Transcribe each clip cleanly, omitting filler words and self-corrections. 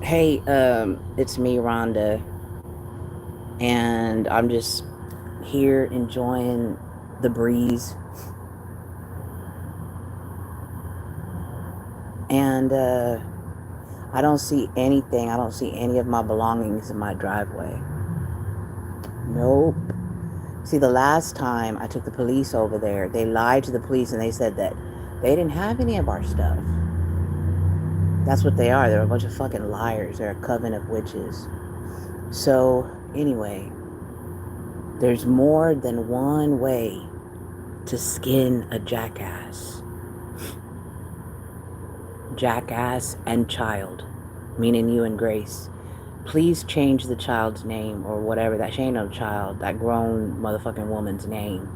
Hey, it's me, Rhonda, and I'm just here enjoying the breeze. And I don't see anything. I don't see any of my belongings in my driveway. Nope. See, the last time I took the police over there, they lied to the police and they said that they didn't have any of our stuff. That's what they are. They're a bunch of fucking liars. They're a coven of witches. So, anyway, there's more than one way to skin a jackass. Jackass and child, meaning you and Grace. Please change the child's name or whatever. That she ain't no child. That grown motherfucking woman's name.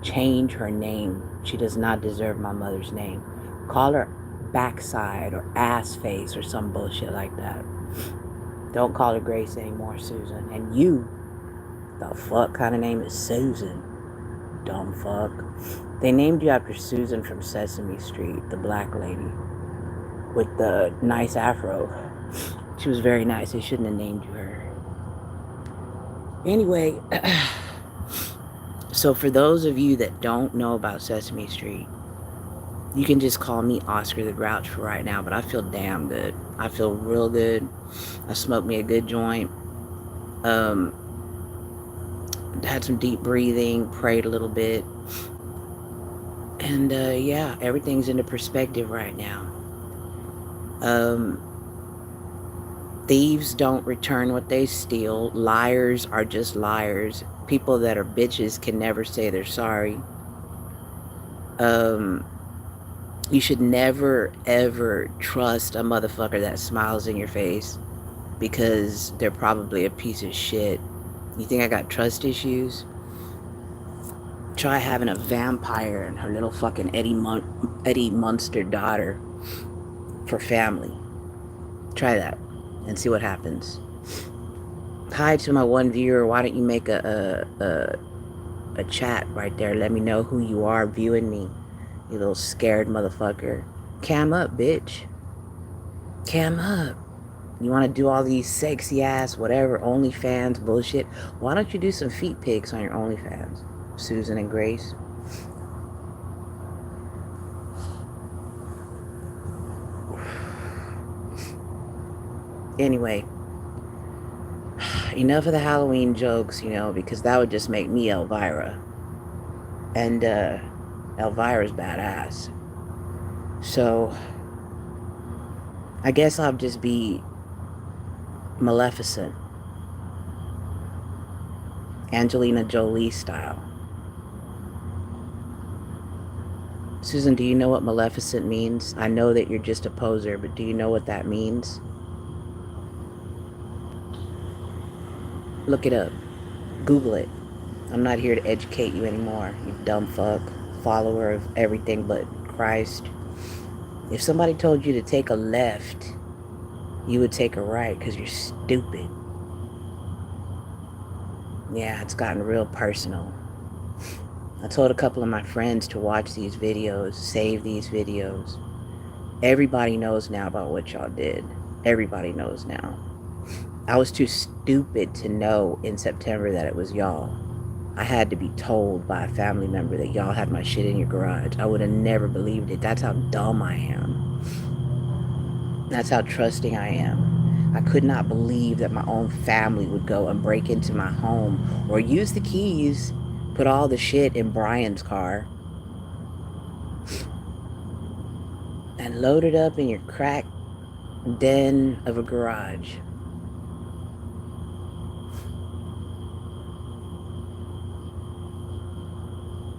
Change her name. She does not deserve my mother's name. Call her backside or ass face or some bullshit like that. Don't call her Grace anymore, Susan. And you, the fuck kind of name is Susan? Dumb fuck. They named you after Susan from Sesame Street, the black lady with the nice afro. She was very nice. They shouldn't have named you her. Anyway, so for those of you that don't know about Sesame Street, you can just call me Oscar the Grouch for right now, but I feel damn good. I feel real good. I smoked me a good joint. Um, had some deep breathing, prayed a little bit. And yeah, everything's into perspective right now. Um, Thieves don't return what they steal. Liars are just liars. People that are bitches can never say they're sorry. Um, you should never ever trust a motherfucker that smiles in your face because they're probably a piece of shit. You think I got trust issues? Try having a vampire and her little fucking Eddie Munster daughter for family. Try that and see what happens. Hi to my one viewer. Why don't you make a chat right there? Let me know who you are viewing me. You little scared motherfucker. Cam up, bitch. Cam up. You want to do all these sexy ass whatever OnlyFans bullshit? Why don't you do some feet pics on your OnlyFans, Susan and Grace? Anyway, enough of the Halloween jokes, because that would just make me Elvira. And Elvira's badass. So I guess I'll just be Maleficent. Angelina Jolie style. Susan, do you know what Maleficent means? I know that you're just a poser, but do you know what that means? Look it up. Google it. I'm not here to educate you anymore, you dumb fuck. Follower of everything but Christ. If somebody told you to take a left, you would take a right because you're stupid. Yeah, it's gotten real personal. I told a couple of my friends to watch these videos, save these videos. Everybody knows now about what y'all did. Everybody knows now. I was too stupid to know in September that it was y'all. I had to be told by a family member that y'all had my shit in your garage. I would have never believed it. That's how dumb I am. That's how trusting I am. I could not believe that my own family would go and break into my home or use the keys, put all the shit in Brian's car, and load it up in your crack den of a garage.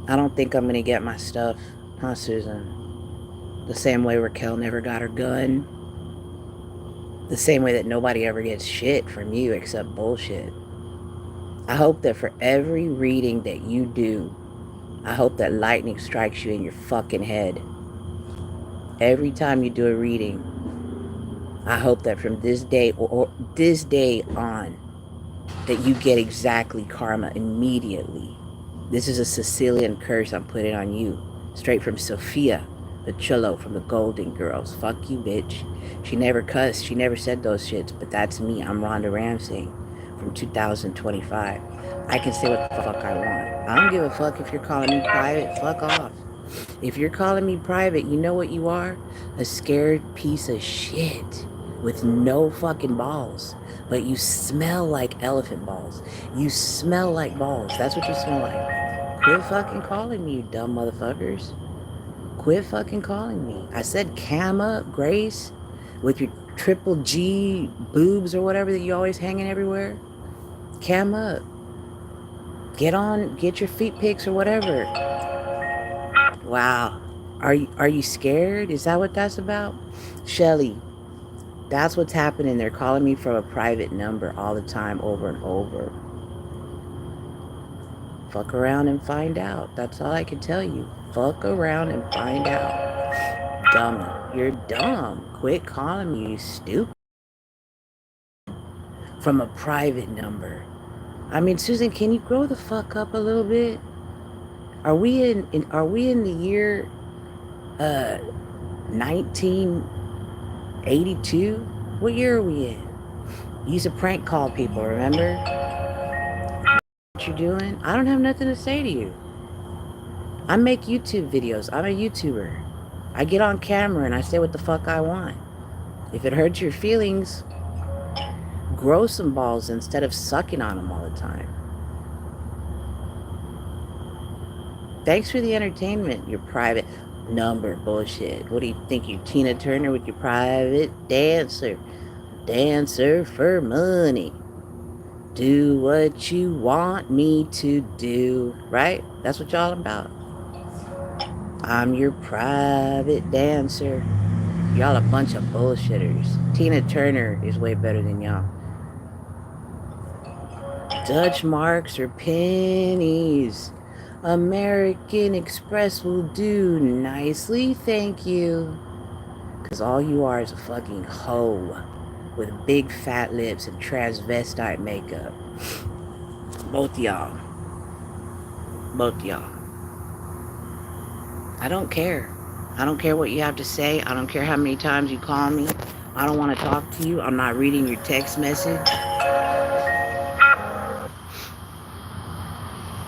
I don't think I'm going to get my stuff, huh, Susan? The same way Raquel never got her gun. The same way that nobody ever gets shit from you except bullshit. I hope that for every reading that you do, I hope that lightning strikes you in your fucking head. Every time you do a reading, I hope that from this day or this day on, that you get exactly karma immediately. This is a Sicilian curse I'm putting on you, straight from Sophia, The Chillo from the Golden Girls. Fuck you, bitch. She never cussed. She never said those shits. But that's me. I'm Rhonda Ramsey from 2025. I can say what the fuck I want. I don't give a fuck if you're calling me private. Fuck off. If you're calling me private, you know what you are? A scared piece of shit with no fucking balls. But you smell like elephant balls. You smell like balls. That's what you smell like. Quit fucking calling me, you dumb motherfuckers. Quit fucking calling me. I said cam up, Grace, with your triple G boobs or whatever that you always hanging everywhere. Cam up. Get on, get your feet pics or whatever. Wow. Are you scared? Is that what that's about? Shelly, that's what's happening. They're calling me from a private number all the time, over and over. Fuck around and find out. That's all I can tell you. Fuck around and find out. Dummy. You're dumb. Quit calling me, you stupid. From a private number. I mean, Susan, can you grow the fuck up a little bit? Are we in the year 1982? What year are we in? You used to prank call people, remember? What you doing? I don't have nothing to say to you. I make YouTube videos. I'm a YouTuber. I get on camera and I say what the fuck I want. If it hurts your feelings, grow some balls instead of sucking on them all the time. Thanks for the entertainment, your private number bullshit. What do you think, you Tina Turner with your private dancer? Dancer for money. Do what you want me to do, right? That's what y'all about. I'm your private dancer. Y'all a bunch of bullshitters. Tina Turner is way better than y'all. Dutch marks or pennies. American Express will do nicely, thank you. Because all you are is a fucking hoe with big fat lips and transvestite makeup. Both y'all. Both y'all. I don't care. I don't care what you have to say. I don't care how many times you call me. I don't want to talk to you. I'm not reading your text message.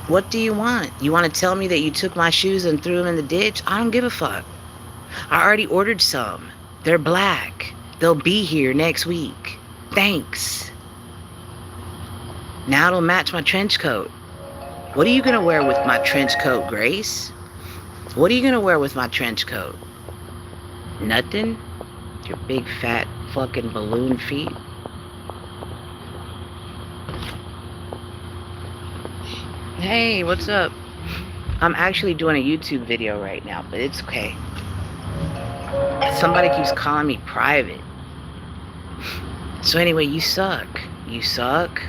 What do you want? You want to tell me that you took my shoes and threw them in the ditch? I don't give a fuck. I already ordered some. They're black. They'll be here next week. Thanks. Now it'll match my trench coat. What are you going to wear with my trench coat, Grace? What are you going to wear with my trench coat? Nothing? Your big fat fucking balloon feet? Hey, what's up? I'm actually doing a YouTube video right now, but it's okay. Somebody keeps calling me private. So anyway, you suck. You suck.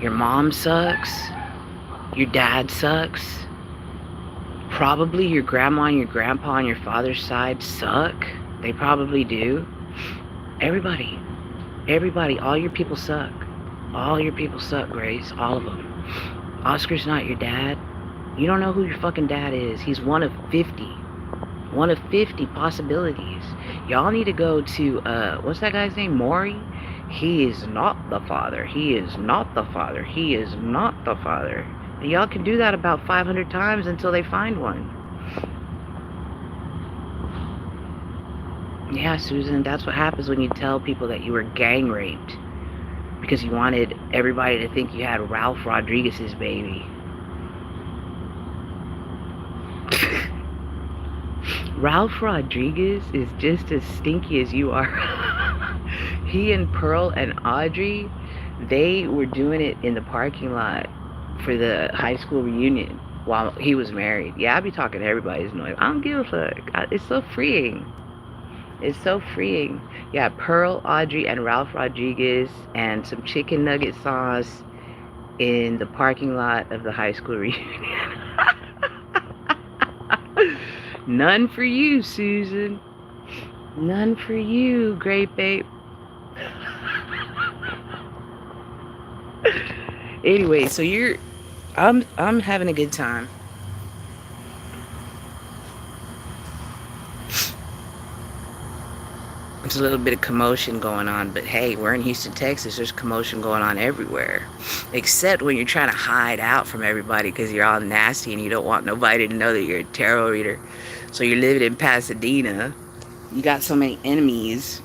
Your mom sucks. Your dad sucks. Probably your grandma and your grandpa on your father's side suck. They probably do. Everybody. Everybody. All your people suck. All your people suck, Grace. All of them. Oscar's not your dad. You don't know who your fucking dad is. He's one of 50. One of 50 possibilities. Y'all need to go to, what's that guy's name? Maury? He is not the father. He is not the father. He is not the father. And y'all can do that about 500 times until they find one. Yeah, Susan, that's what happens when you tell people that you were gang raped. Because you wanted everybody to think you had Ralph Rodriguez's baby. Ralph Rodriguez is just as stinky as you are. He and Pearl and Audrey, they were doing it in the parking lot for the high school reunion while he was married. Yeah, I be talking to everybody's noise. I don't give a fuck. It's so freeing. It's so freeing. Yeah, Pearl, Audrey, and Ralph Rodriguez, and some chicken nugget sauce in the parking lot of the high school reunion. None for you, Susan. None for you, great babe. Anyway, so I'm having a good time. There's a little bit of commotion going on, but hey, we're in Houston, Texas. There's commotion going on everywhere. Except when you're trying to hide out from everybody because you're all nasty and you don't want nobody to know that you're a tarot reader. So you're living in Pasadena. You got so many enemies.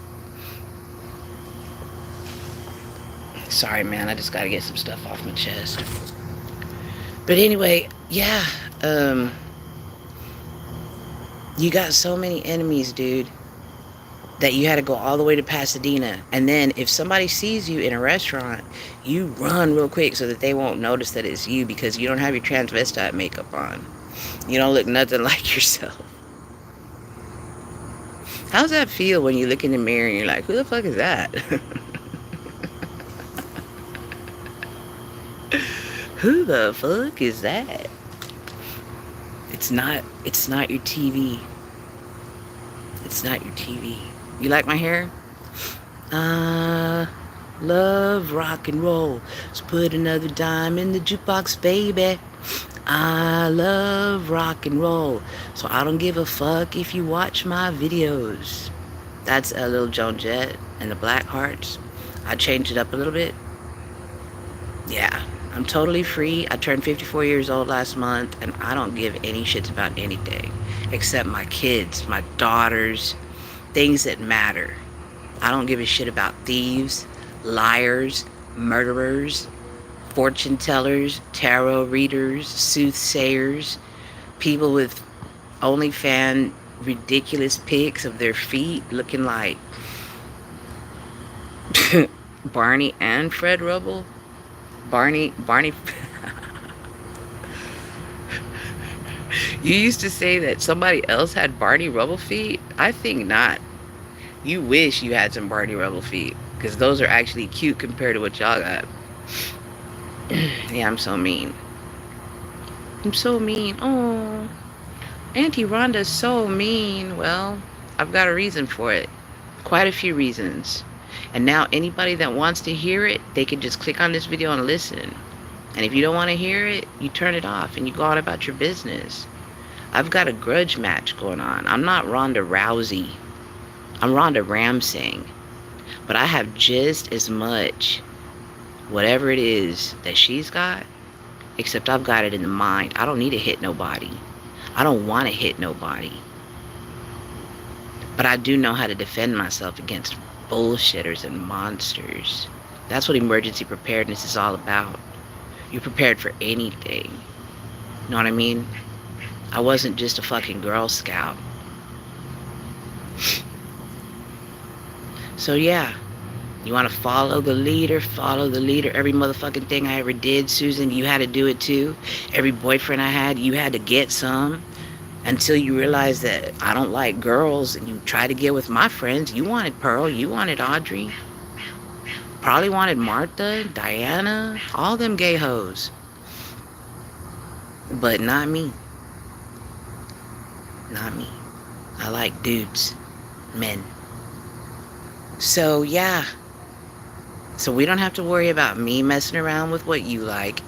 Sorry, man. I just got to get some stuff off my chest. But anyway, yeah. You got so many enemies, dude, that you had to go all the way to Pasadena. And then if somebody sees you in a restaurant, you run real quick so that they won't notice that it's you because you don't have your transvestite makeup on. You don't look nothing like yourself. How's that feel when you look in the mirror and you're like, who the fuck is that? Who the fuck is that? It's not your TV. It's not your TV. You like my hair? Love rock and roll. So put another dime in the jukebox, baby. I love rock and roll. So I don't give a fuck if you watch my videos. That's a little Joan Jett and the Black Hearts. I changed it up a little bit. Yeah, I'm totally free. I turned 54 years old last month, and I don't give any shits about anything except my kids, my daughters, things that matter. I don't give a shit about thieves, liars, murderers, fortune tellers, tarot readers, soothsayers, people with OnlyFans ridiculous pics of their feet looking like Barney and Fred Rubble. Barney. You used to say that somebody else had Barney Rubble feet? I think not. You wish you had some Barney Rubble feet, because those are actually cute compared to what y'all got. Yeah, I'm so mean. I'm so mean. Oh, Auntie Rhonda's so mean. Well, I've got a reason for it. Quite a few reasons. And now anybody that wants to hear it, they can just click on this video and listen. And if you don't want to hear it, you turn it off and you go on about your business. I've got a grudge match going on. I'm not Ronda Rousey. I'm Ronda Ramsing. But I have just as much, whatever it is that she's got, except I've got it in the mind. I don't need to hit nobody. I don't want to hit nobody. But I do know how to defend myself against bullshitters and monsters. That's what emergency preparedness is all about. You're prepared for anything. You know what I mean? I wasn't just a fucking Girl Scout. So yeah, you want to follow the leader, follow the leader. Every motherfucking thing I ever did, Susan, you had to do it too. Every boyfriend I had, you had to get some. Until you realize that I don't like girls and you try to get with my friends. You wanted Pearl, you wanted Audrey. Probably wanted Martha, Diana, all them gay hoes. But not me. Not me. I like dudes, men. So yeah. So we don't have to worry about me messing around with what you like.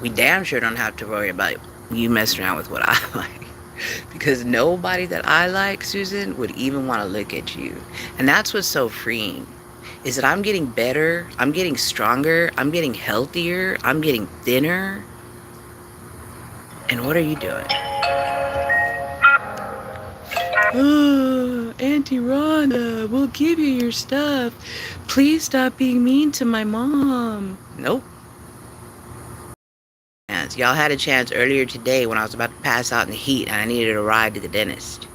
We damn sure don't have to worry about you messing around with what I like. Because nobody that I like, Susan, would even want to look at you. And that's what's so freeing. Is that I'm getting better. I'm getting stronger. I'm getting healthier. I'm getting thinner. And what are you doing? Oh, Auntie Rhonda, we'll give you your stuff. Please stop being mean to my mom. Nope. Y'all had a chance earlier today when I was about to pass out in the heat and I needed a ride to the dentist.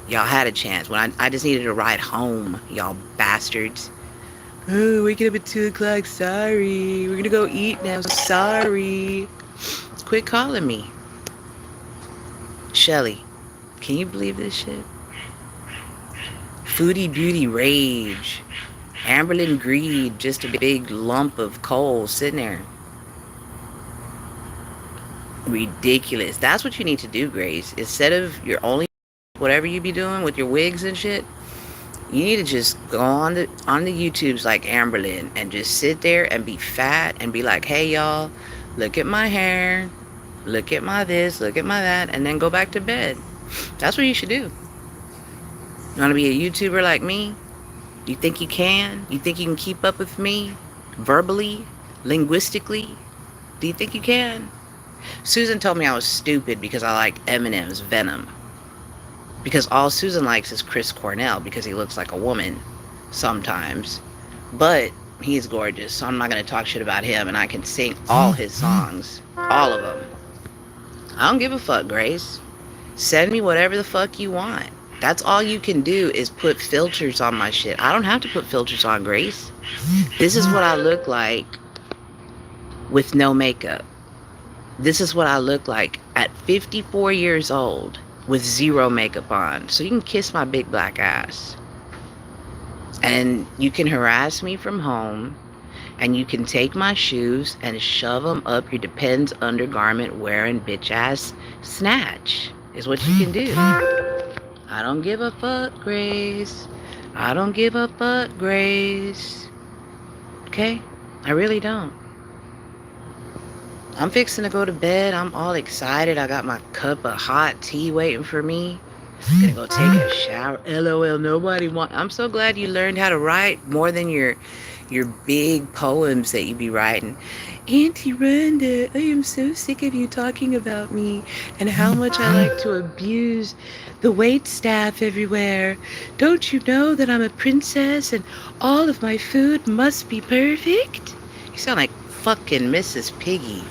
Y'all had a chance when I just needed a ride home, y'all bastards. Oh, waking up at 2 o'clock, sorry. We're gonna go eat now, sorry. Quit calling me. Shelly, can you believe this shit? Foodie beauty rage. Amberlin greed, just a big lump of coal sitting there. Ridiculous. That's what you need to do, Grace. Instead of your only whatever you be doing with your wigs and shit, you need to just go on the YouTubes like Amberlin and just sit there and be fat and be like, hey y'all, look at my hair, look at my this, look at my that, and then go back to bed. That's what you should do. You want to be a YouTuber like me? You think you can? You think you can keep up with me? Verbally? Linguistically? Do you think you can? Susan told me I was stupid because I like Eminem's Venom. Because all Susan likes is Chris Cornell because he looks like a woman sometimes. But he's gorgeous, so I'm not going to talk shit about him, and I can sing all his songs. All of them. I don't give a fuck, Grace. Send me whatever the fuck you want. That's all you can do is put filters on my shit. I don't have to put filters on, Grace. This is what I look like with no makeup. This is what I look like at 54 years old with zero makeup on. So you can kiss my big black ass. And you can harass me from home. And you can take my shoes and shove them up your Depends undergarment wearing bitch ass snatch. Is what you can do. I don't give a fuck, Grace. I don't give a fuck, Grace. Okay? I really don't. I'm fixing to go to bed. I'm all excited. I got my cup of hot tea waiting for me. I'm gonna go take a shower. LOL, nobody want. I'm so glad you learned how to write more than your big poems that you be writing. Auntie Rhonda, I am so sick of you talking about me and how much I like to abuse the wait staff everywhere. Don't you know that I'm a princess and all of my food must be perfect? You sound like fucking Mrs. Piggy.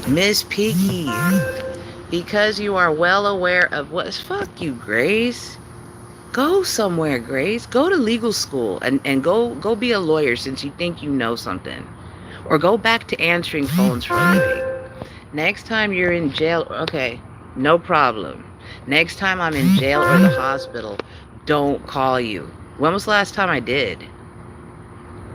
Miss Piggy. Because you are well aware of what. Fuck you, Grace. Go somewhere, Grace. Go to legal school and go be a lawyer since you think you know something. Or go back to answering phones for a living. Next time you're in jail, okay, no problem. Next time I'm in jail or the hospital, don't call you. When was the last time I did?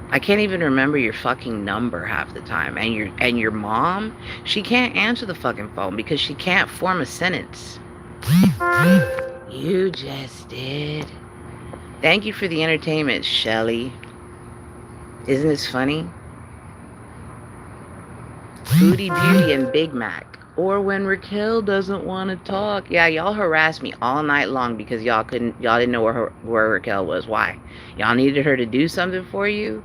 I can't even remember your fucking number half the time. And your mom, she can't answer the fucking phone because she can't form a sentence. You just did. Thank you for the entertainment, Shelly. Isn't this funny? Booty Beauty and Big Mac. Or when Raquel doesn't want to talk. Yeah, y'all harassed me all night long because y'all didn't know where Raquel was. Why? Y'all needed her to do something for you?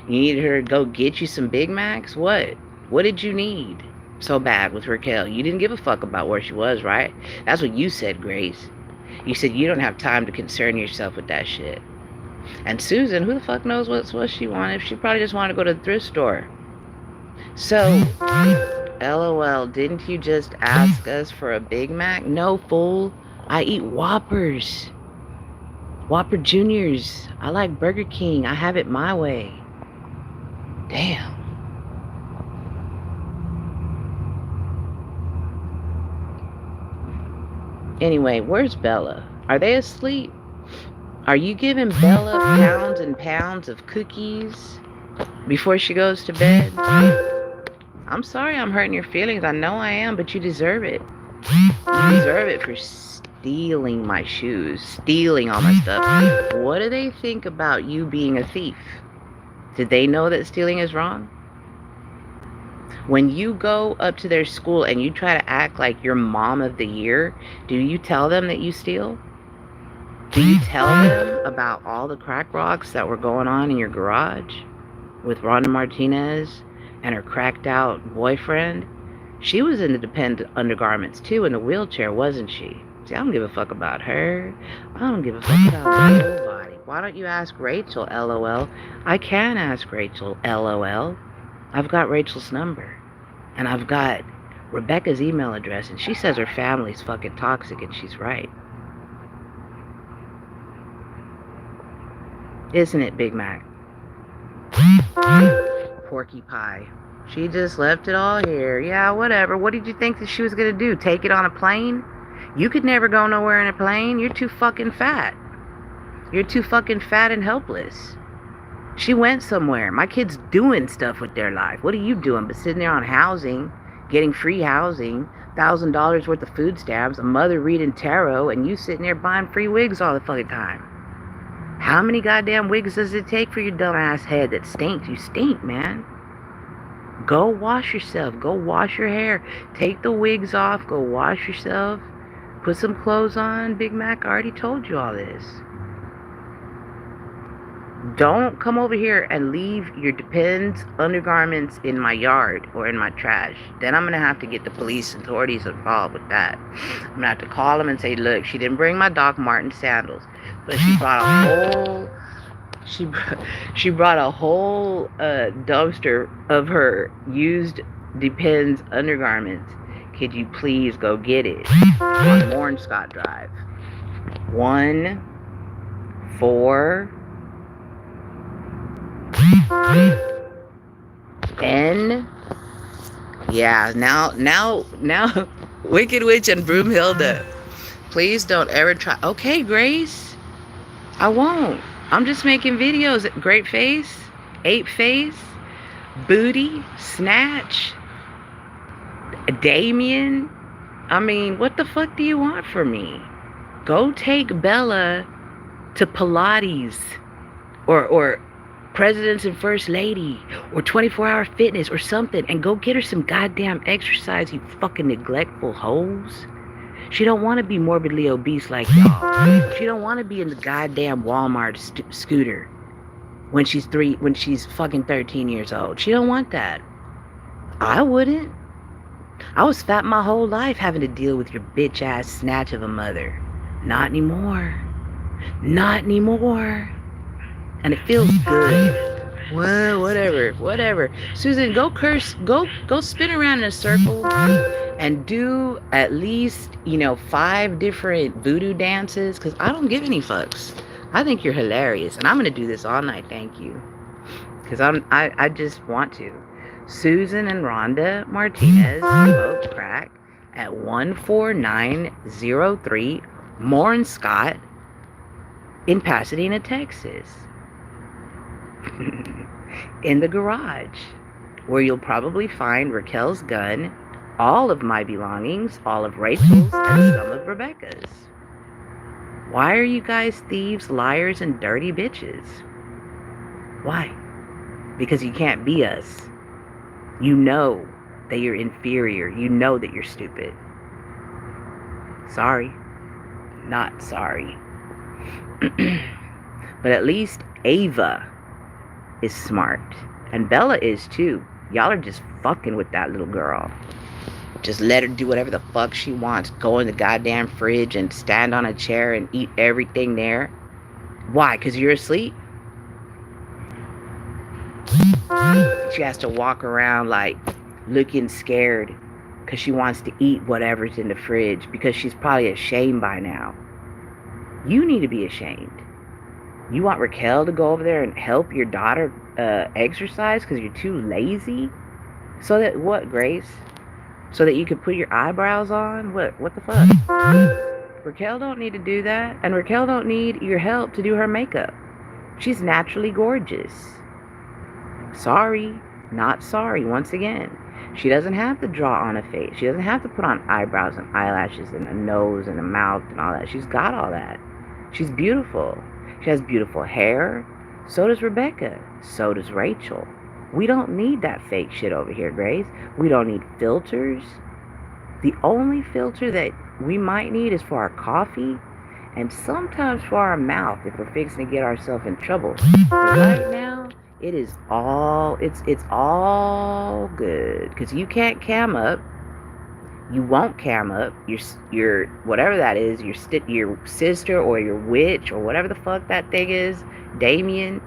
You needed her to go get you some Big Macs? What? What did you need so bad with Raquel? You didn't give a fuck about where she was, right? That's what you said, Grace. You said you don't have time to concern yourself with that shit. And Susan, who the fuck knows what she wanted? She probably just wanted to go to the thrift store. So, LOL, didn't you just ask us for a Big Mac? No, fool. I eat Whoppers. Whopper Juniors. I like Burger King. I have it my way. Damn. Anyway, where's Bella? Are they asleep? Are you giving Bella pounds and pounds of cookies before she goes to bed? I'm sorry I'm hurting your feelings. I know I am, but you deserve it. You deserve it for stealing my shoes, stealing all my stuff. What do they think about you being a thief? Did they know that stealing is wrong? When you go up to their school and you try to act like you're mom of the year, do you tell them that you steal? Do you tell them about all the crack rocks that were going on in your garage with Rhonda Martinez and her cracked out boyfriend? She was in the Depend undergarments too, in the wheelchair, wasn't she? See, I don't give a fuck about her. I don't give a fuck about nobody. Why don't you ask Rachel, LOL? I can ask Rachel, LOL. I've got Rachel's number. And I've got Rebecca's email address. And she says her family's fucking toxic, and she's right. Isn't it, Big Mac? Porky Pie. She just left it all here. Yeah, whatever. What did you think that she was going to do? Take it on a plane? You could never go nowhere in a plane. You're too fucking fat. You're too fucking fat and helpless. She went somewhere. My kid's doing stuff with their life. What are you doing but sitting there on housing, getting free housing, $1,000 worth of food stamps, a mother reading tarot, and you sitting there buying free wigs all the fucking time? How many goddamn wigs does it take for your dumb ass head that stinks? You stink, man. Go wash yourself. Go wash your hair. Take the wigs off. Go wash yourself. Put some clothes on. Big Mac, I already told you all this. Don't come over here and leave your Depends undergarments in my yard or in my trash. Then I'm going to have to get the police authorities involved with that. I'm going to have to call them and say, look, she didn't bring my Doc Marten sandals, but she brought a whole... She brought a whole dumpster of her used Depends undergarments. Could you please go get it on Warren Scott Drive? 1, 4, N. Yeah, now, Wicked Witch and Broomhilda. Please don't ever try. Okay, Grace. I won't. I'm just making videos. Great face, ape face, booty, snatch, Damien. I mean, what the fuck do you want from me? Go take Bella to Pilates or Presidents and First Lady or 24-hour fitness or something and go get her some goddamn exercise, you fucking neglectful hoes. She don't want to be morbidly obese like y'all. She don't want to be in the goddamn Walmart scooter when she's fucking 13 years old. She don't want that. I wouldn't. I was fat my whole life having to deal with your bitch ass snatch of a mother. Not anymore. Not anymore. And it feels good. Well, whatever. Susan, go spin around in a circle and do at least, 5 different voodoo dances, because I don't give any fucks. I think you're hilarious, and I'm gonna do this all night. Thank you, because I just want to. Susan and Rhonda Martinez smoke crack at 14903 Warren Scott in Pasadena, Texas. In the garage, where you'll probably find Raquel's gun, all of my belongings, all of Rachel's, and some of Rebecca's. Why are you guys thieves, liars, and dirty bitches? Why? Because you can't be us. You know that you're inferior. You know that you're stupid. Sorry. Not sorry. But at least Ava is smart. And Bella is too. Y'all are just fucking with that little girl. Just let her do whatever the fuck she wants. Go in the goddamn fridge and stand on a chair and eat everything there. Why? Because you're asleep? She has to walk around like looking scared because she wants to eat whatever's in the fridge because she's probably ashamed by now. You need to be ashamed. You want Raquel to go over there and help your daughter exercise because you're too lazy? So that what, Grace? So that you can put your eyebrows on? What the fuck? Raquel don't need to do that. And Raquel don't need your help to do her makeup. She's naturally gorgeous. Sorry. Not sorry. Once again. She doesn't have to draw on a face. She doesn't have to put on eyebrows and eyelashes and a nose and a mouth and all that. She's got all that. She's beautiful. She has beautiful hair. So does Rebecca. So does Rachel. We don't need that fake shit over here, Grace. We don't need filters. The only filter that we might need is for our coffee and sometimes for our mouth if we're fixing to get ourselves in trouble. But right now, it's all good. Because you can't cam up. You won't cam up. Your whatever that is, your sister or your witch or whatever the fuck that thing is, Damien,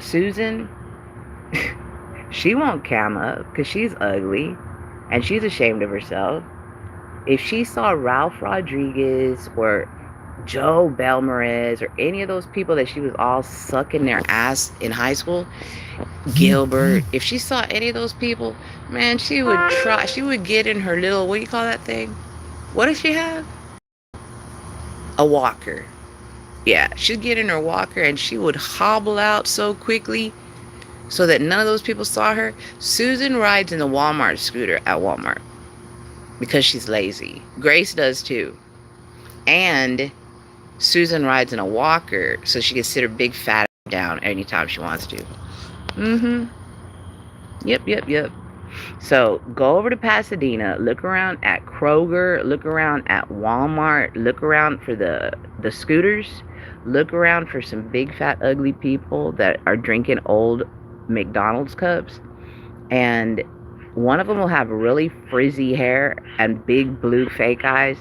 Susan, she won't cam up because she's ugly and she's ashamed of herself. If she saw Ralph Rodriguez or Joe Belmarez or any of those people that she was all sucking their ass in high school, Gilbert, if she saw any of those people, man, she would get in her little, what do you call that thing? What does she have? A walker. Yeah, she'd get in her walker and she would hobble out so quickly so that none of those people saw her. Susan rides in the Walmart scooter at Walmart because she's lazy. Grace does too. And Susan rides in a walker so she can sit her big fat down anytime she wants to. Yep. So go over to Pasadena, look around at Kroger, look around at Walmart, look around for the scooters, look around for some big fat ugly people that are drinking old McDonald's cups, and one of them will have really frizzy hair and big blue fake eyes,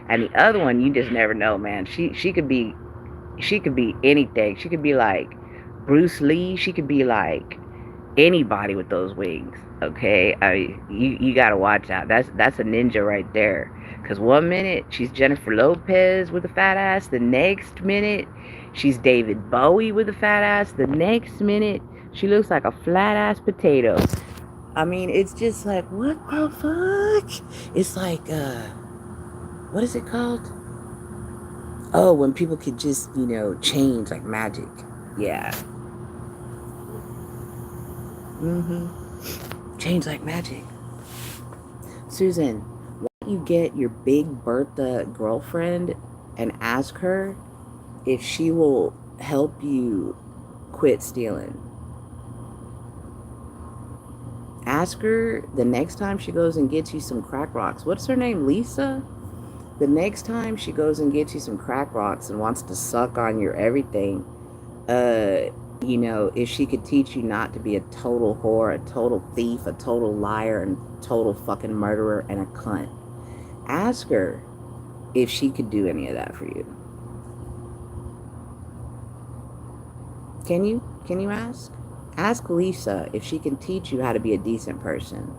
and the other one you just never know, man. She could be anything. She could be like Bruce Lee. She could be like anybody with those wings. Okay, you gotta watch out. That's a ninja right there. Cause one minute she's Jennifer Lopez with a fat ass, the next minute she's David Bowie with a fat ass, the next minute she looks like a flat ass potato. I mean, it's just like, what the fuck? It's like, what is it called? Oh, when people could just, change like magic. Yeah. Change like magic. Susan, why don't you get your Big Bertha girlfriend and ask her if she will help you quit stealing? Ask her the next time she goes and gets you some crack rocks. What's her name? Lisa? The next time she goes and gets you some crack rocks and wants to suck on your everything, if she could teach you not to be a total whore, a total thief, a total liar, and total fucking murderer and a cunt. Ask her if she could do any of that for you. Can you? Can you ask? Ask Lisa if she can teach you how to be a decent person.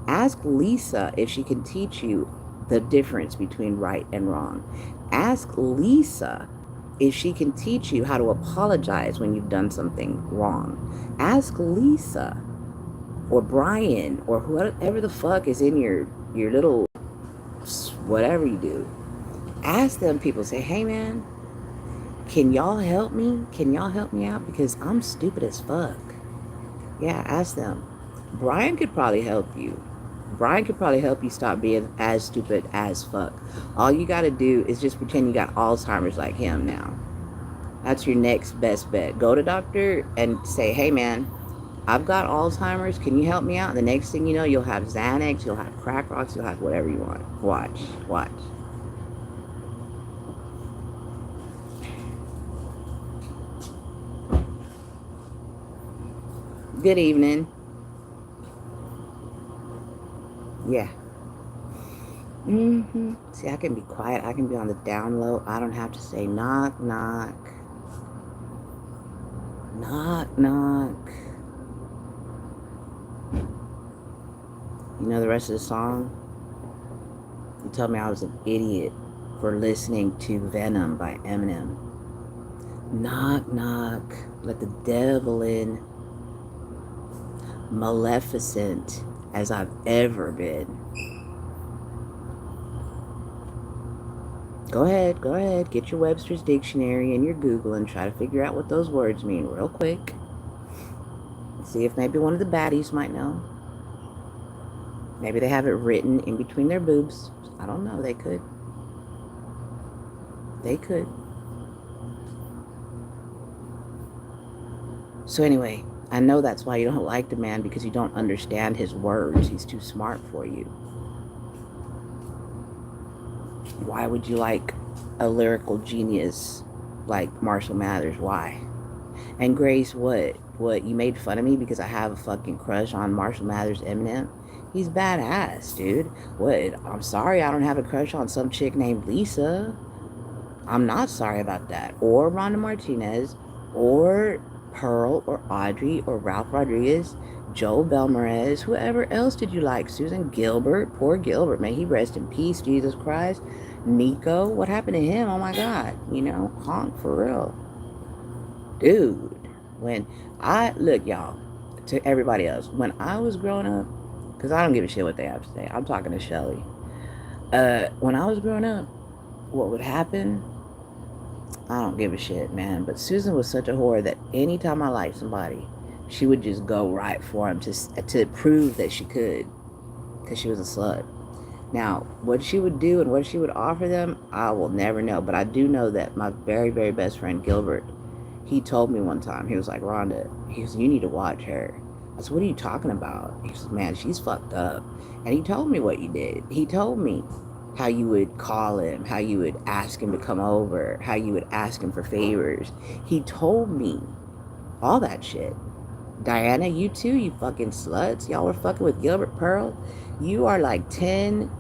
Ask Lisa if she can teach you the difference between right and wrong. Ask Lisa if she can teach you how to apologize when you've done something wrong. Ask Lisa or Brian or whoever the fuck is in your little whatever you do. Ask them people, say, hey man, can y'all help me? Can y'all help me out? Because I'm stupid as fuck. Yeah, ask them. Brian could probably help you. Brian could probably help you stop being as stupid as fuck. All you gotta do is just pretend you got Alzheimer's like him now. That's your next best bet. Go to doctor and say, hey man, I've got Alzheimer's. Can you help me out? And the next thing you know, you'll have Xanax, you'll have crack rocks, you'll have whatever you want. Watch. Good evening. Yeah. See, I can be quiet. I can be on the down low. I don't have to say knock, knock. Knock, knock. You know the rest of the song? You told me I was an idiot for listening to Venom by Eminem. Knock, knock. Let the devil in. Maleficent as I've ever been. Go ahead. Get your Webster's Dictionary and your Google and try to figure out what those words mean real quick. See if maybe one of the baddies might know. Maybe they have it written in between their boobs. I don't know. They could. So anyway, I know that's why you don't like the man, because you don't understand his words. He's too smart for you. Why would you like a lyrical genius like Marshall Mathers? Why? And Grace, what? You made fun of me because I have a fucking crush on Marshall Mathers Eminem? He's badass, dude. What? I'm sorry I don't have a crush on some chick named Lisa. I'm not sorry about that. Or Rhonda Martinez, or Pearl, or Audrey, or Ralph Rodriguez, Joe Belmarez. Whoever else did you like? Susan Gilbert. Poor Gilbert. May he rest in peace, Jesus Christ. Nico. What happened to him? Oh my God. Honk for real. Dude. Look, y'all, to everybody else, when I was growing up, because I don't give a shit what they have to say. I'm talking to Shelly. When I was growing up, what would happen, I don't give a shit, man. But Susan was such a whore that anytime I liked somebody, she would just go right for him to prove that she could, because she was a slut. Now, what she would do and what she would offer them, I will never know. But I do know that my very, very best friend Gilbert, he told me one time, he was like, Rhonda, you need to watch her. I said, what are you talking about? He said, man, she's fucked up. And he told me what you did. He told me how you would call him, how you would ask him to come over, how you would ask him for favors. He told me all that shit. Diana, you too, you fucking sluts. Y'all were fucking with Gilbert Pearl. You are like 10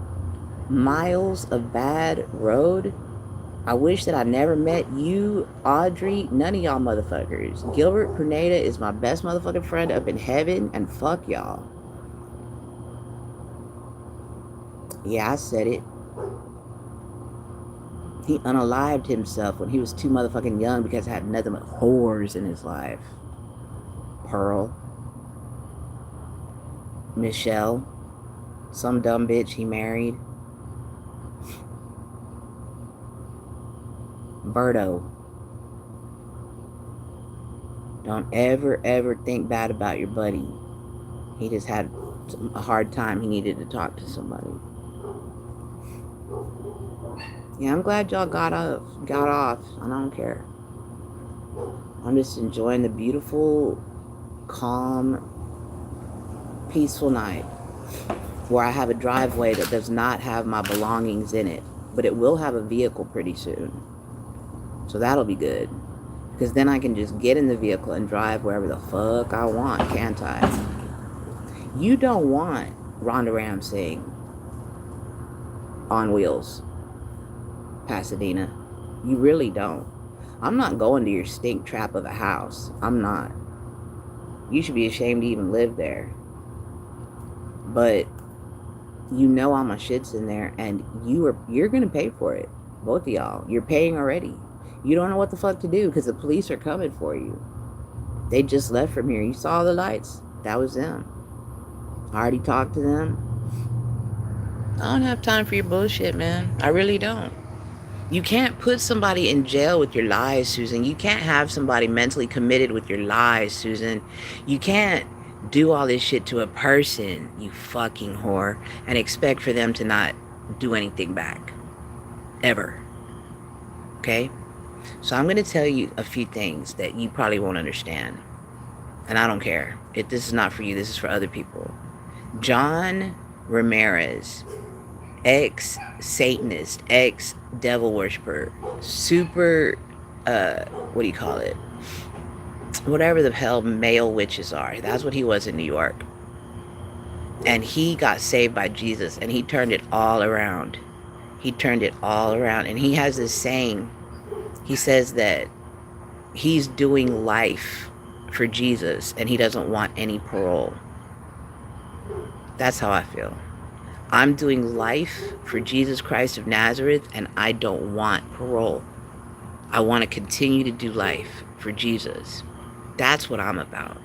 miles of bad road. I wish that I never met you, Audrey, none of y'all motherfuckers. Gilbert Perneda is my best motherfucking friend up in heaven, and fuck y'all. Yeah, I said it. He unalived himself when he was too motherfucking young because he had nothing but whores in his life. Pearl. Michelle. Some dumb bitch he married. Berto. Don't ever think bad about your buddy. He just had a hard time. He needed to talk to somebody. Yeah, I'm glad y'all got off. I don't care. I'm just enjoying the beautiful, calm, peaceful night where I have a driveway that does not have my belongings in it, but it will have a vehicle pretty soon. So that'll be good, because then I can just get in the vehicle and drive wherever the fuck I want, can't I? You don't want Rhonda Ramsey on wheels, Pasadena. You really don't. I'm not going to your stink trap of a house. I'm not. You should be ashamed to even live there. But you know all my shit's in there, and you're gonna pay for it. Both of y'all. You're paying already. You don't know what the fuck to do because the police are coming for you. They just left from here. You saw the lights? That was them. I already talked to them. I don't have time for your bullshit, man. I really don't. You can't put somebody in jail with your lies, Susan. You can't have somebody mentally committed with your lies, Susan. You can't do all this shit to a person, you fucking whore, and expect for them to not do anything back. Ever. Okay? So I'm going to tell you a few things that you probably won't understand. And I don't care. If this is not for you, this is for other people. John Ramirez, ex-Satanist, ex-devil worshiper, super, what do you call it? Whatever the hell male witches are. That's what he was in New York. And he got saved by Jesus, and he turned it all around. He turned it all around. And he has this saying. He says that he's doing life for Jesus, and he doesn't want any parole. That's how I feel. I'm doing life for Jesus Christ of Nazareth, and I don't want parole. I want to continue to do life for Jesus. That's what I'm about.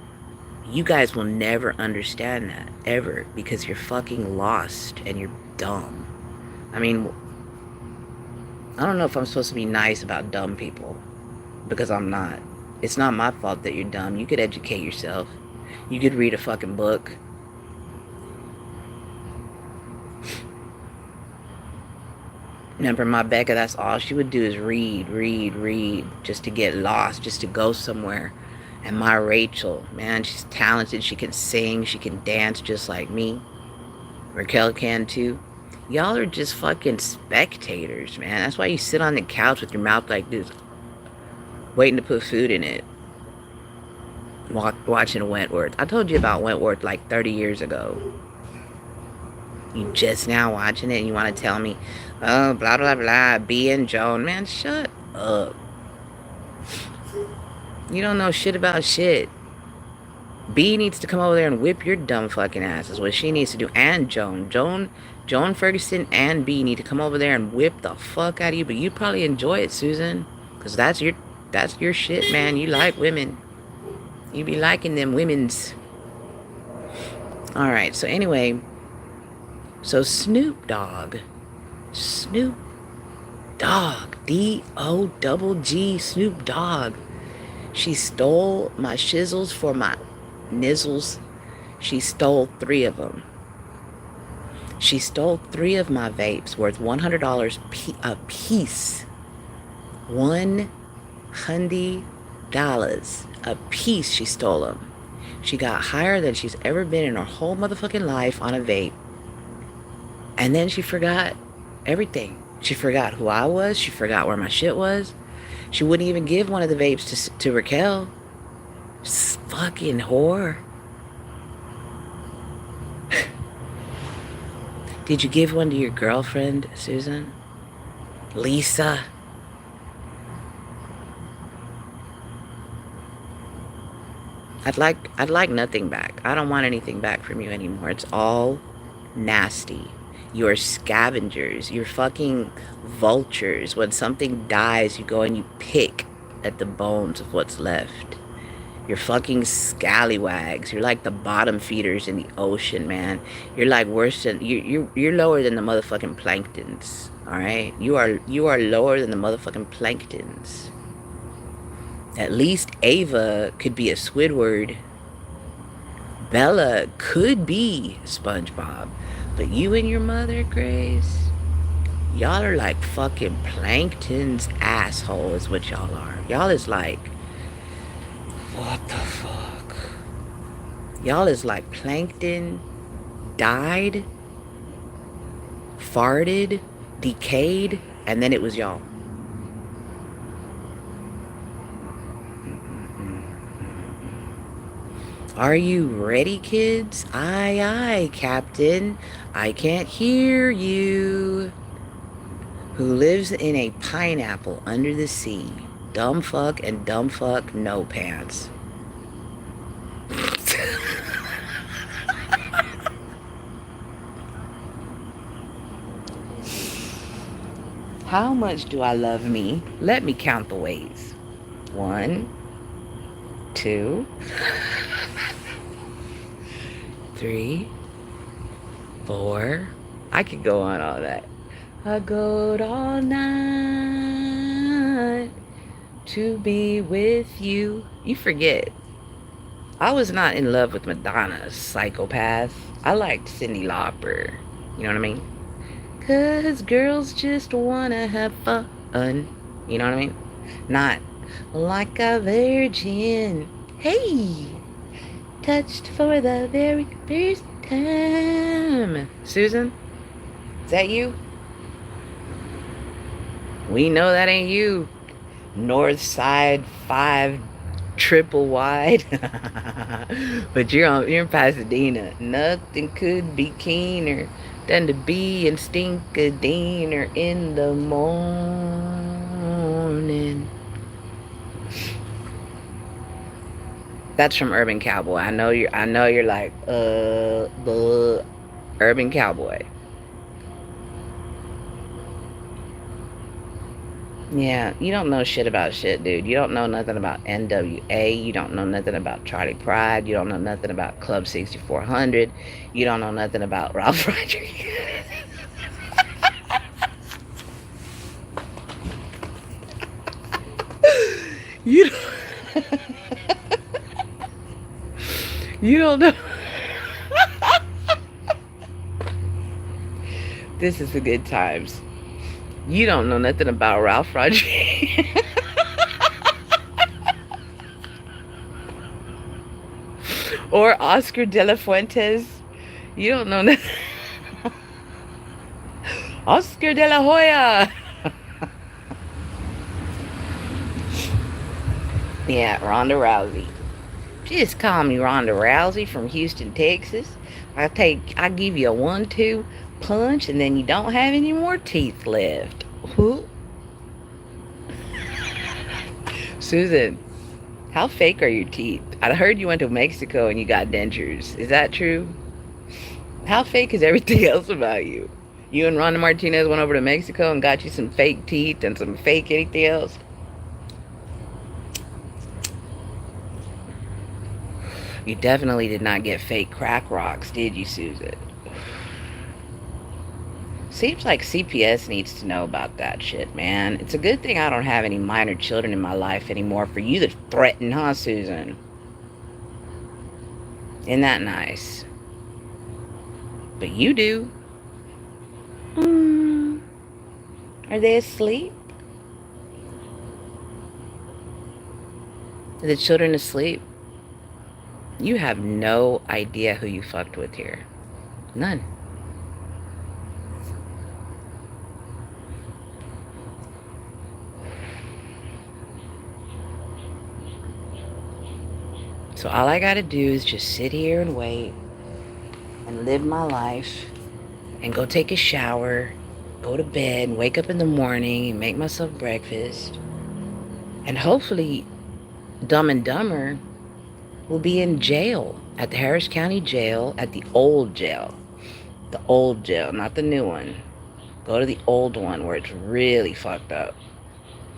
You guys will never understand that, ever, because you're fucking lost and you're dumb. I mean, I don't know if I'm supposed to be nice about dumb people, because I'm not. It's not my fault that you're dumb. You could educate yourself. You could read a fucking book. Remember, my Becca, that's all she would do is read, just to get lost, just to go somewhere. And my Rachel, man, she's talented. She can sing. She can dance just like me. Raquel can too. Y'all are just fucking spectators, man. That's why you sit on the couch with your mouth like this, waiting to put food in it. Watching Wentworth. I told you about Wentworth like 30 years ago. You just now watching it and you want to tell me, oh, blah, blah, blah, B and Joan. Man, shut up. You don't know shit about shit. B needs to come over there and whip your dumb fucking ass is what she needs to do. And Joan Ferguson and B need to come over there and whip the fuck out of you. But you probably enjoy it, Susan. Because that's your shit, man. You like women. You be liking them women's. Alright, so anyway. So Snoop Dogg. D-O-double-G, Snoop Dogg. She stole my shizzles for my nizzles. She stole 3 of them. She stole 3 of my vapes worth $100 a piece. $100 a piece she stole them. She got higher than she's ever been in her whole motherfucking life on a vape. And then she forgot everything. She forgot who I was. She forgot where my shit was. She wouldn't even give one of the vapes to Raquel. Fucking whore. Did you give one to your girlfriend, Susan? Lisa? I'd like nothing back. I don't want anything back from you anymore. It's all nasty. You're scavengers. You're fucking vultures. When something dies, you go and you pick at the bones of what's left. You're fucking scallywags. You're like the bottom feeders in the ocean, man. You're like worse than you're lower than the motherfucking planktons. All right, you are lower than the motherfucking planktons. At least Ava could be a Squidward. Bella could be SpongeBob. But you and your mother, Grace, y'all are like fucking plankton's asshole is what y'all are. Y'all is like, what the fuck? Y'all is like plankton died, farted, decayed, and then it was y'all. Are you ready, kids? Aye, aye, Captain. I can't hear you. Who lives in a pineapple under the sea? Dumb fuck and dumb fuck no pants. How much do I love me? Let me count the ways. 1, 2, 3, 4. I could go on all that. I go all night to be with you. You forget. I was not in love with Madonna, psychopath. I liked Cyndi Lauper. You know what I mean? 'Cause girls just wanna have fun. You know what I mean? Not like a virgin. Hey! Touched for the very first time. Susan? Is that you? We know that ain't you. North Side 5 triple wide. But you're in Pasadena. Nothing could be keener than to be in Stinkadeener in the morning. That's from Urban Cowboy. I know you're like, the Urban Cowboy. Yeah, you don't know shit about shit, dude. You don't know nothing about NWA. You don't know nothing about Charlie Pride. You don't know nothing about Club 6400. You don't know nothing about Ralph Rodriguez. You don't, you don't know. This is the good times. You don't know nothing about Ralph Rodriguez. Or Oscar de la Fuentes. You don't know nothing. Oscar de la Hoya. Yeah, Rhonda Rousey. Just call me Rhonda Rousey from Houston, Texas. I give you a 1-2 punch and then you don't have any more teeth left. Susan, how fake are your teeth? I heard you went to Mexico and you got dentures. Is that true? How fake is everything else about you? You and Rhonda Martinez went over to Mexico and got you some fake teeth and some fake anything else? You definitely did not get fake crack rocks, did you, Susan? Seems like CPS needs to know about that shit, man. It's a good thing I don't have any minor children in my life anymore for you to threaten, huh, Susan? Isn't that nice? But you do. Are they asleep? Are the children asleep? You have no idea who you fucked with here. None. So all I gotta do is just sit here and wait and live my life and go take a shower, go to bed, and wake up in the morning and make myself breakfast. And hopefully, Dumb and Dumber will be in jail at the Harris County Jail, at the old jail. The old jail, not the new one. Go to the old one where it's really fucked up.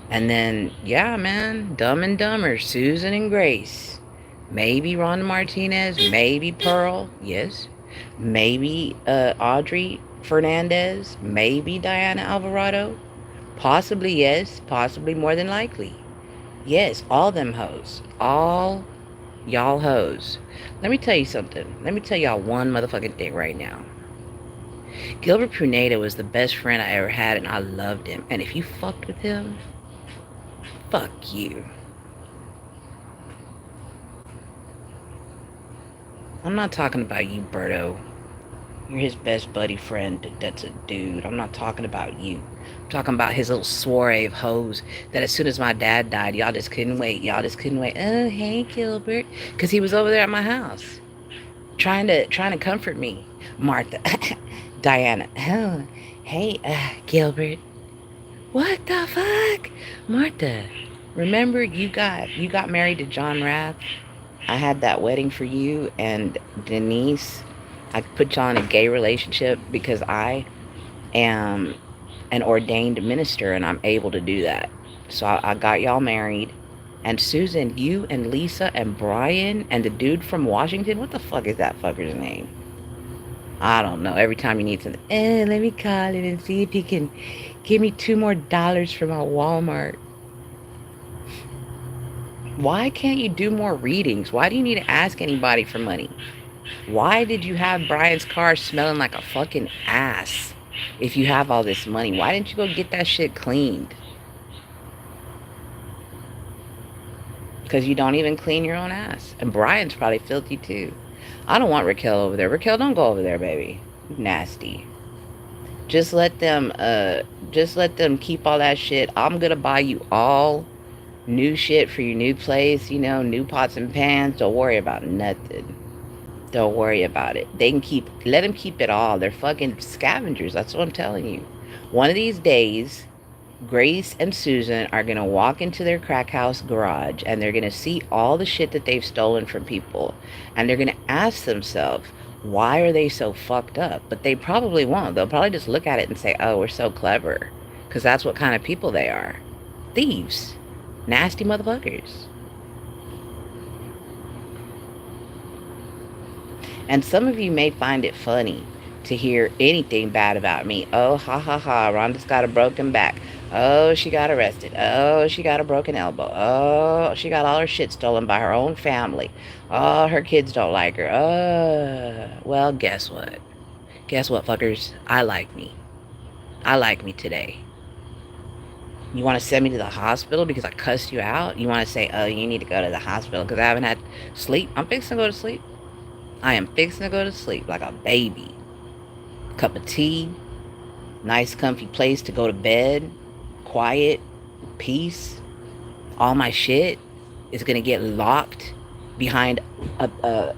And then, yeah, man, Dumb and Dumber, Susan and Grace. Maybe Rhonda Martinez, maybe Pearl, yes. Maybe Audrey Fernandez, maybe Diana Alvarado. Possibly, yes. Possibly more than likely. Yes, all them hoes. All y'all hoes. Let me tell you something. Let me tell y'all one motherfucking thing right now. Gilbert Pruneda was the best friend I ever had, and I loved him. And if you fucked with him, fuck you. I'm not talking about you, Berto. You're his best buddy friend that's a dude. I'm not talking about you. I'm talking about his little soiree of hoes that as soon as my dad died, y'all just couldn't wait. Y'all just couldn't wait. Oh, hey, Gilbert. Because he was over there at my house trying to comfort me. Martha. Diana. Oh, hey, Gilbert. What the fuck? Martha, remember you got married to John Rath? I had that wedding for you and Denise. I put y'all in a gay relationship because I am an ordained minister and I'm able to do that. So I got y'all married. And Susan, you and Lisa and Brian and the dude from Washington, what the fuck is that fucker's name? I don't know. Every time you need something, let me call him and see if he can give me $2 more from my Walmart. Why can't you do more readings? Why do you need to ask anybody for money? Why did you have Brian's car smelling like a fucking ass if you have all this money? Why didn't you go get that shit cleaned? Because you don't even clean your own ass. And Brian's probably filthy too. I don't want Raquel over there. Raquel, don't go over there, baby. Nasty. Just let them keep all that shit. I'm gonna buy you all new shit for your new place, you know, new pots and pans. Don't worry about nothing. Don't worry about it. Let them keep it all. They're fucking scavengers. That's what I'm telling you. One of these days, Grace and Susan are going to walk into their crack house garage and they're going to see all the shit that they've stolen from people. And they're going to ask themselves, why are they so fucked up? But they probably won't. They'll probably just look at it and say, oh, we're so clever. Because that's what kind of people they are. Thieves. Nasty motherfuckers. And some of you may find it funny to hear anything bad about me. Oh, ha, ha, ha. Rhonda's got a broken back. Oh, she got arrested. Oh, she got a broken elbow. Oh, she got all her shit stolen by her own family. Oh, her kids don't like her. Oh, well, guess what? Guess what, fuckers? I like me. I like me today. You want to send me to the hospital because I cussed you out? You want to say, oh, you need to go to the hospital because I haven't had sleep? I'm fixing to go to sleep. I am fixing to go to sleep like a baby. Cup of tea. Nice comfy place to go to bed. Quiet. Peace. All my shit is going to get locked behind a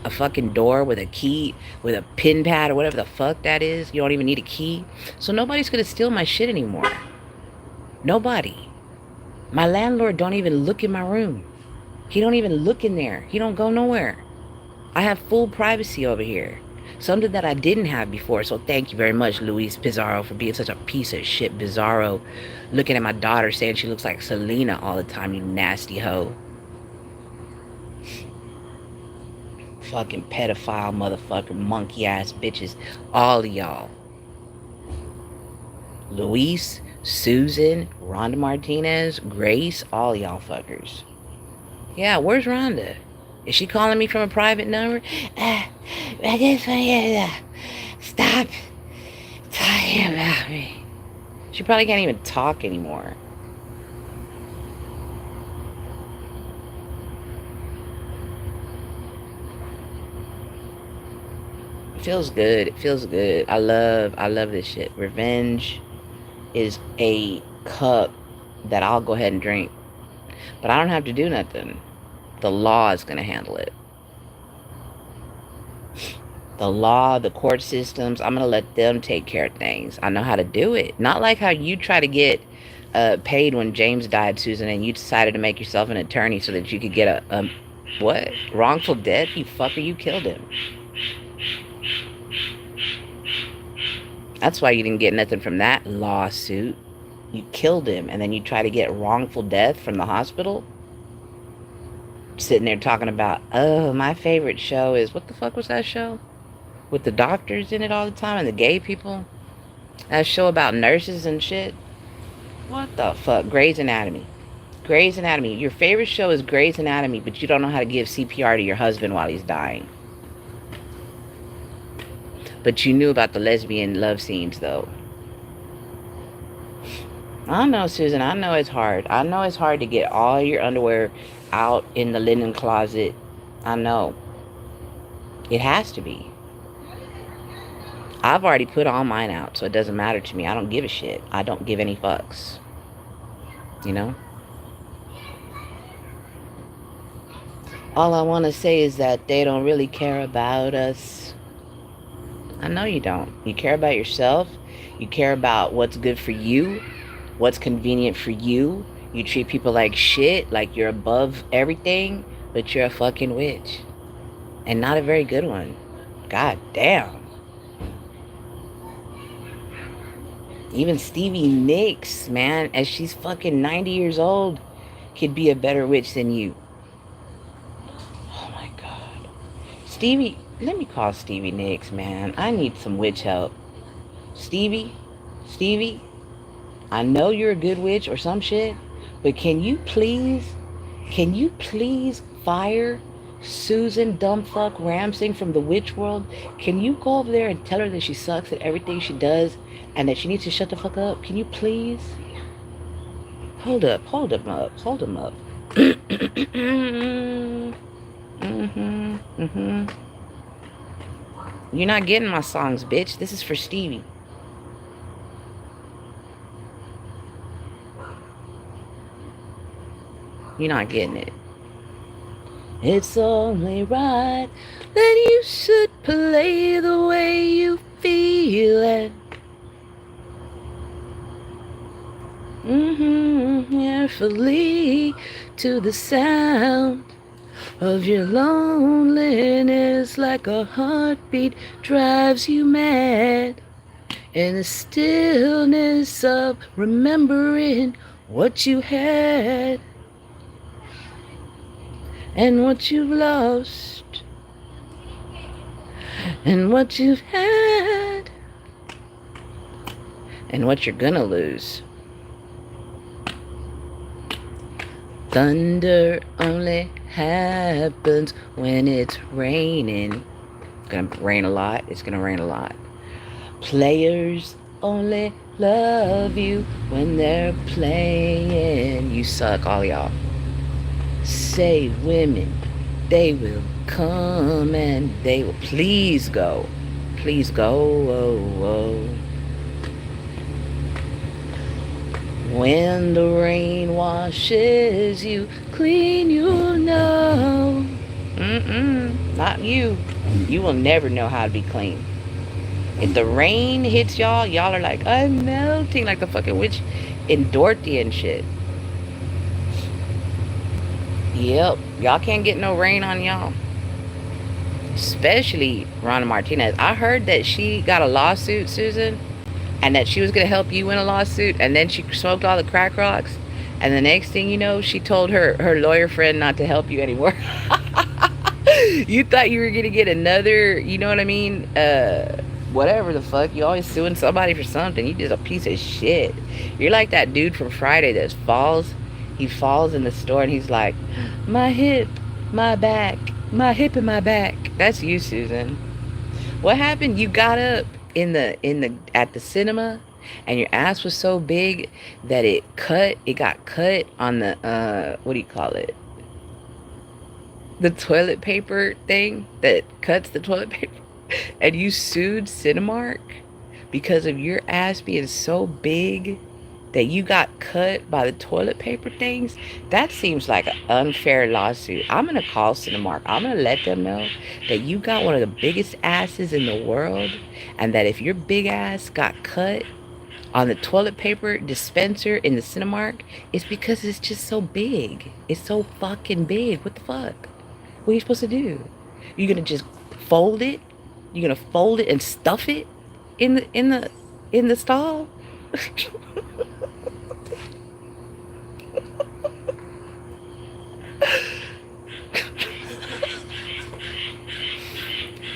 fucking door with a key, with a pin pad or whatever the fuck that is. You don't even need a key. So nobody's going to steal my shit anymore. Nobody. My landlord don't even look in my room. He don't even look in there. He don't go nowhere. I have full privacy over here. Something that I didn't have before. So thank you very much, Luis Pizarro, for being such a piece of shit Bizarro. Looking at my daughter saying she looks like Selena all the time, you nasty hoe. Fucking pedophile motherfucker, monkey ass bitches. All of y'all. Luis, Susan, Rhonda Martinez, Grace, all y'all fuckers. Yeah, where's Rhonda? Is she calling me from a private number? I just want you to stop talking about me. She probably can't even talk anymore. It feels good. It feels good. I love this shit. Revenge is a cup that I'll go ahead and drink. But I don't have to do nothing. The law is going to handle it. The law, the court systems, I'm going to let them take care of things. I know how to do it. Not like how you try to get paid when James died, Susan, and you decided to make yourself an attorney so that you could get a what? Wrongful death? You fucker, you killed him. That's why you didn't get nothing from that lawsuit. You killed him, and then you try to get wrongful death from the hospital? Sitting there talking about, oh, my favorite show is, what the fuck was that show? With the doctors in it all the time and the gay people? That show about nurses and shit? What the fuck? Grey's Anatomy. Grey's Anatomy. Your favorite show is Grey's Anatomy, but you don't know how to give CPR to your husband while he's dying. But you knew about the lesbian love scenes, though. I know, Susan. I know it's hard. I know it's hard to get all your underwear out in the linen closet. I know. It has to be. I've already put all mine out, so it doesn't matter to me. I don't give a shit. I don't give any fucks. You know? All I want to say is that they don't really care about us. I know you don't. You care about yourself. You care about what's good for you, what's convenient for you. You treat people like shit, like you're above everything, but you're a fucking witch. And not a very good one. God damn. Even Stevie Nicks, man, as she's fucking 90 years old, could be a better witch than you. Oh my God. Stevie, let me call Stevie Nicks, man. I need some witch help. Stevie, I know you're a good witch or some shit, but can you please fire Susan Dumbfuck Ramsing from the witch world? Can you go over there and tell her that she sucks at everything she does and that she needs to shut the fuck up? Can you please? Hold him up. You're not getting my songs, bitch. This is for Stevie. You're not getting it. It's only right that you should play the way you feel it. Carefully to the sound of your loneliness, like a heartbeat drives you mad. In the stillness of remembering what you had and what you've lost and what you've had and what you're gonna lose. Thunder only happens when it's raining. It's gonna rain a lot. It's gonna rain a lot. Players only love you when they're playing. You suck, all y'all. Say women, they will come and they will. Please go. Please go. Oh, oh. When the rain washes you clean, you'll know. Not you. You will never know how to be clean. If the rain hits y'all, y'all are like, I'm melting, like the fucking witch in Dorothy and shit. Yep. Y'all can't get no rain on y'all. Especially Rhonda Martinez. I heard that she got a lawsuit, Susan, and that she was going to help you win a lawsuit, and then she smoked all the crack rocks, and the next thing you know, she told her lawyer friend not to help you anymore. You thought you were going to get another, you know what I mean, whatever the fuck. You always suing somebody for something. You just a piece of shit. You're like that dude from Friday that falls. He falls in the store and he's like, my hip, my back, my hip and my back. That's you, Susan. What happened? You got up at the cinema and your ass was so big that it got cut on the what do you call it, the toilet paper thing that cuts the toilet paper. And you sued Cinemark because of your ass being so big that you got cut by the toilet paper things. That seems like an unfair lawsuit. I'm gonna call Cinemark. I'm gonna let them know that you got one of the biggest asses in the world, and that if your big ass got cut on the toilet paper dispenser in the Cinemark, it's because it's just so big. It's so fucking big. What the fuck? What are you supposed to do? You gonna just fold it? You gonna fold it and stuff it in the stall?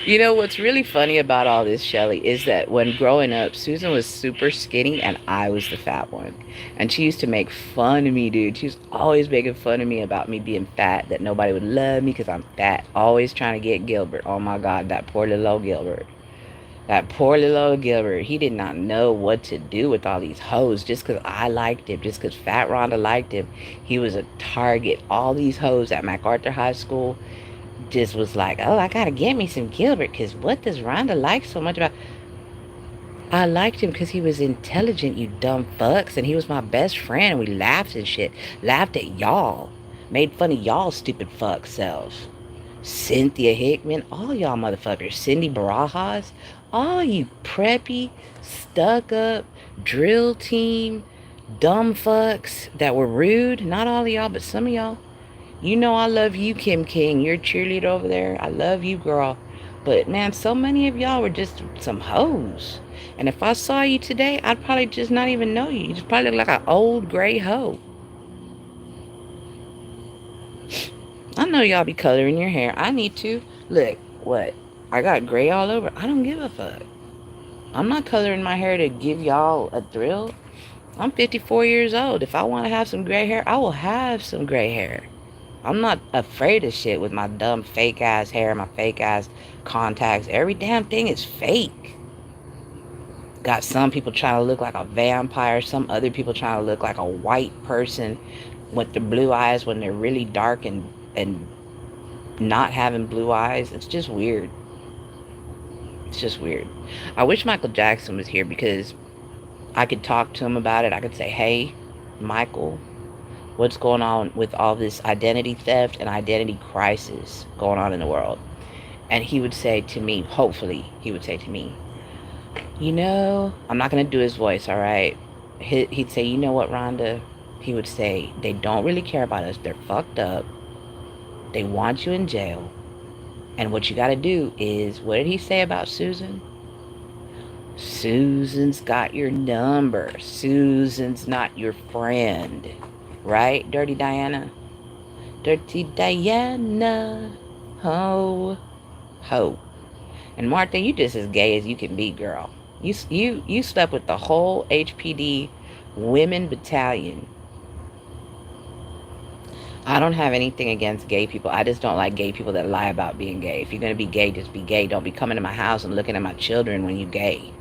You know what's really funny about all this, Shelly, is that when growing up, Susan was super skinny and I was the fat one. And she used to make fun of me, dude. She was always making fun of me about me being fat, that nobody would love me because I'm fat. Always trying to get Gilbert. Oh my God, that poor little old Gilbert. That poor little old Gilbert. He did not know what to do with all these hoes just because I liked him, just because Fat Rhonda liked him. He was a target. All these hoes at MacArthur High School just was like, oh, I gotta get me some Gilbert because what does Rhonda like so much about? I liked him because he was intelligent, you dumb fucks, and he was my best friend. We laughed and shit. Laughed at y'all. Made fun of y'all stupid fuck selves. Cynthia Hickman, all y'all motherfuckers. Cindy Barajas, all you preppy, stuck up, drill team, dumb fucks that were rude. Not all of y'all, but some of y'all. You know I love you, Kim King. You're a cheerleader over there. I love you, girl. But man, so many of y'all were just some hoes. And if I saw you today, I'd probably just not even know you. You just probably look like an old gray hoe. I know y'all be coloring your hair. I need to. Look, what? I got gray all over. I don't give a fuck. I'm not coloring my hair to give y'all a thrill. I'm 54 years old. If I want to have some gray hair, I will have some gray hair. I'm not afraid of shit with my dumb fake ass hair, my fake ass contacts. Every damn thing is fake. Got some people trying to look like a vampire, some other people trying to look like a white person with the blue eyes when they're really dark and not having blue eyes. It's just weird. It's just weird. I wish Michael Jackson was here because I could talk to him about it. I could say, hey, Michael, what's going on with all this identity theft and identity crisis going on in the world? And he would say to me, hopefully, he would say to me, you know, I'm not going to do his voice, all right? He'd say, you know what, Rhonda? He would say, they don't really care about us. They're fucked up. They want you in jail. And what you got to do is, what did he say about Susan? Susan's got your number. Susan's not your friend. Right, Dirty Diana? Dirty Diana. Ho. Ho. And Martha, you just as gay as you can be, girl. You slept with the whole HPD women battalion. I don't have anything against gay people. I just don't like gay people that lie about being gay. If you're going to be gay, just be gay. Don't be coming to my house and looking at my children when you're gay.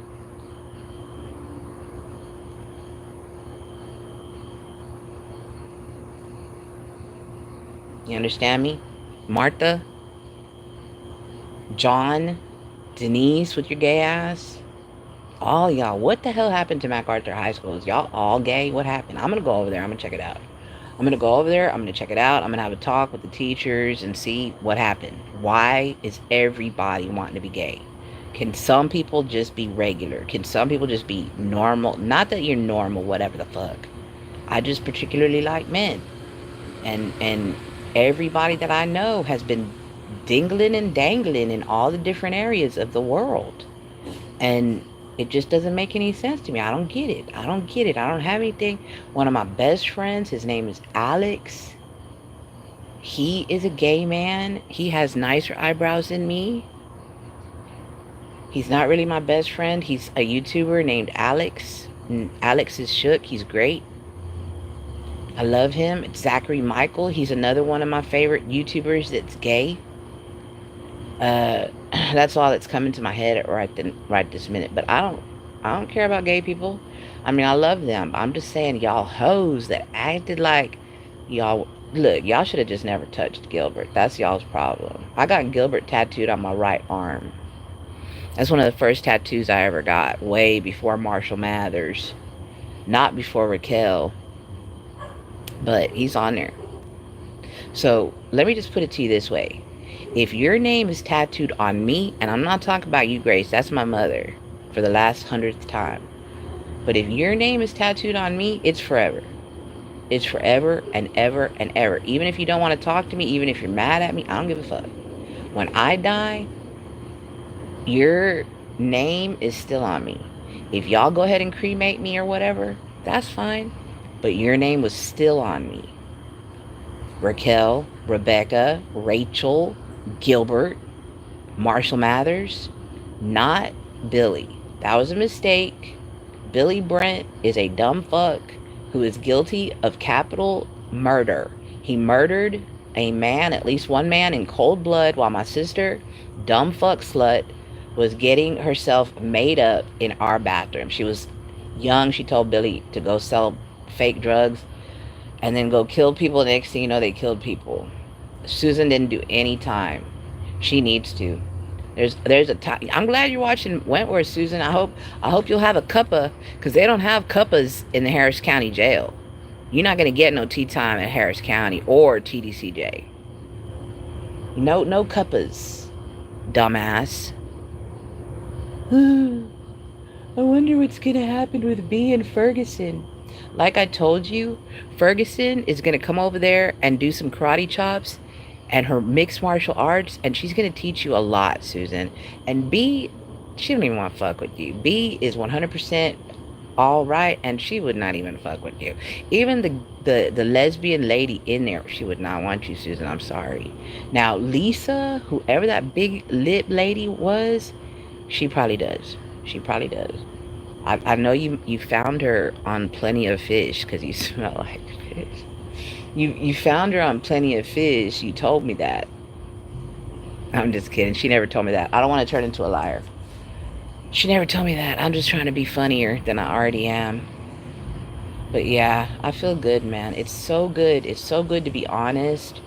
You understand me? Martha, John, Denise with your gay ass. All y'all. What the hell happened to MacArthur High School? Is y'all all gay? What happened? I'm going to go over there. I'm going to check it out. I'm going to go over there. I'm going to check it out. I'm going to have a talk with the teachers and see what happened. Why is everybody wanting to be gay? Can some people just be regular? Can some people just be normal? Not that you're normal, whatever the fuck. I just particularly like men. And everybody that I know has been dingling and dangling in all the different areas of the world. And it just doesn't make any sense to me. I don't get it. I don't get it. I don't have anything. One of my best friends, his name is Alex. He is a gay man. He has nicer eyebrows than me. He's not really my best friend. He's a YouTuber named Alex. And Alex is shook. He's great. I love him. It's Zachary Michael. He's another one of my favorite YouTubers that's gay. That's all that's coming to my head right this minute. But I don't care about gay people. I mean, I love them. I'm just saying, y'all hoes that acted like y'all. Look, y'all should have just never touched Gilbert. That's y'all's problem. I got Gilbert tattooed on my right arm. That's one of the first tattoos I ever got, way before Marshall Mathers. Not before Raquel, but he's on there. So let me just put it to you this way. If your name is tattooed on me, and I'm not talking about you, Grace, that's my mother for the last 100th time. But if your name is tattooed on me, it's forever. It's forever and ever and ever. Even if you don't want to talk to me, even if you're mad at me, I don't give a fuck. When I die, your name is still on me. If y'all go ahead and cremate me or whatever, that's fine. But your name was still on me. Raquel, Rebecca, Rachel, Gilbert, Marshall Mathers, not Billy. That was a mistake. Billy Brent is a dumb fuck who is guilty of capital murder. He murdered a man, at least one man, in cold blood while my sister, dumb fuck slut, was getting herself made up in our bathroom. She was young. She told Billy to go sell fake drugs and then go kill people. Next thing you know, they killed people. Susan didn't do any time. She needs to. There's a time. I'm glad you're watching Wentworth, Susan. I hope you'll have a cuppa, because they don't have cuppas in the Harris County Jail. You're not gonna get no tea time at Harris County or TDCJ. No cuppas, dumbass. I wonder what's gonna happen with B and Ferguson. Like I told you, Ferguson is gonna come over there and do some karate chops and her mixed martial arts, and she's gonna teach you a lot, Susan. And B, she don't even want to fuck with you. B is 100% all right, and she would not even fuck with you. Even the lesbian lady in there, she would not want you, Susan. I'm sorry. Now Lisa, whoever that big lip lady was, she probably does. She probably does. I know you found her on Plenty of Fish because you smell like fish. You found her on Plenty of Fish. You told me that. I'm just kidding. She never told me that. I don't want to turn into a liar. She never told me that. I'm just trying to be funnier than I already am. But yeah, I feel good, man. It's so good. It's so good to be honest.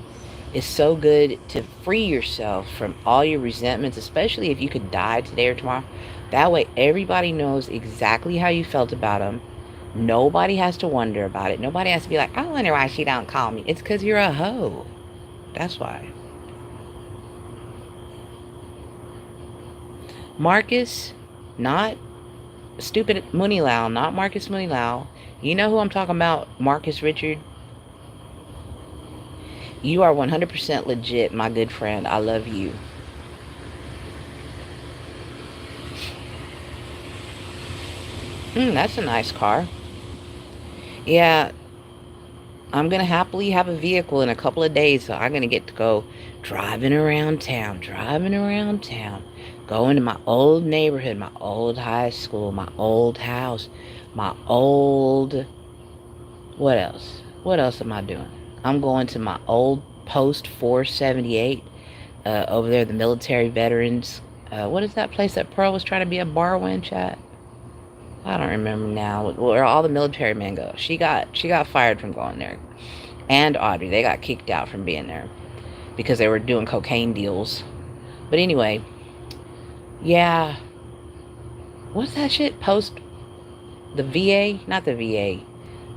It's so good to free yourself from all your resentments, especially if you could die today or tomorrow. That way, everybody knows exactly how you felt about them. Nobody has to wonder about it. Nobody has to be like, I wonder why she don't call me. It's because you're a hoe. That's why. Marcus, not stupid Munilau, not Marcus Munilau. You know who I'm talking about, Marcus Richard. You are 100% legit, my good friend. I love you. That's a nice car. Yeah, I'm going to happily have a vehicle in a couple of days, so I'm going to get to go driving around town, going to my old neighborhood, my old high school, my old house, my old... What else? What else am I doing? I'm going to my old post 478 over there, the military veterans. What is that place that Pearl was trying to be a bar wench at? I don't remember now. Where all the military men go. She got fired from going there. And Audrey, they got kicked out from being there because they were doing cocaine deals. But anyway, yeah. What's that shit? Post the VA, not the VA,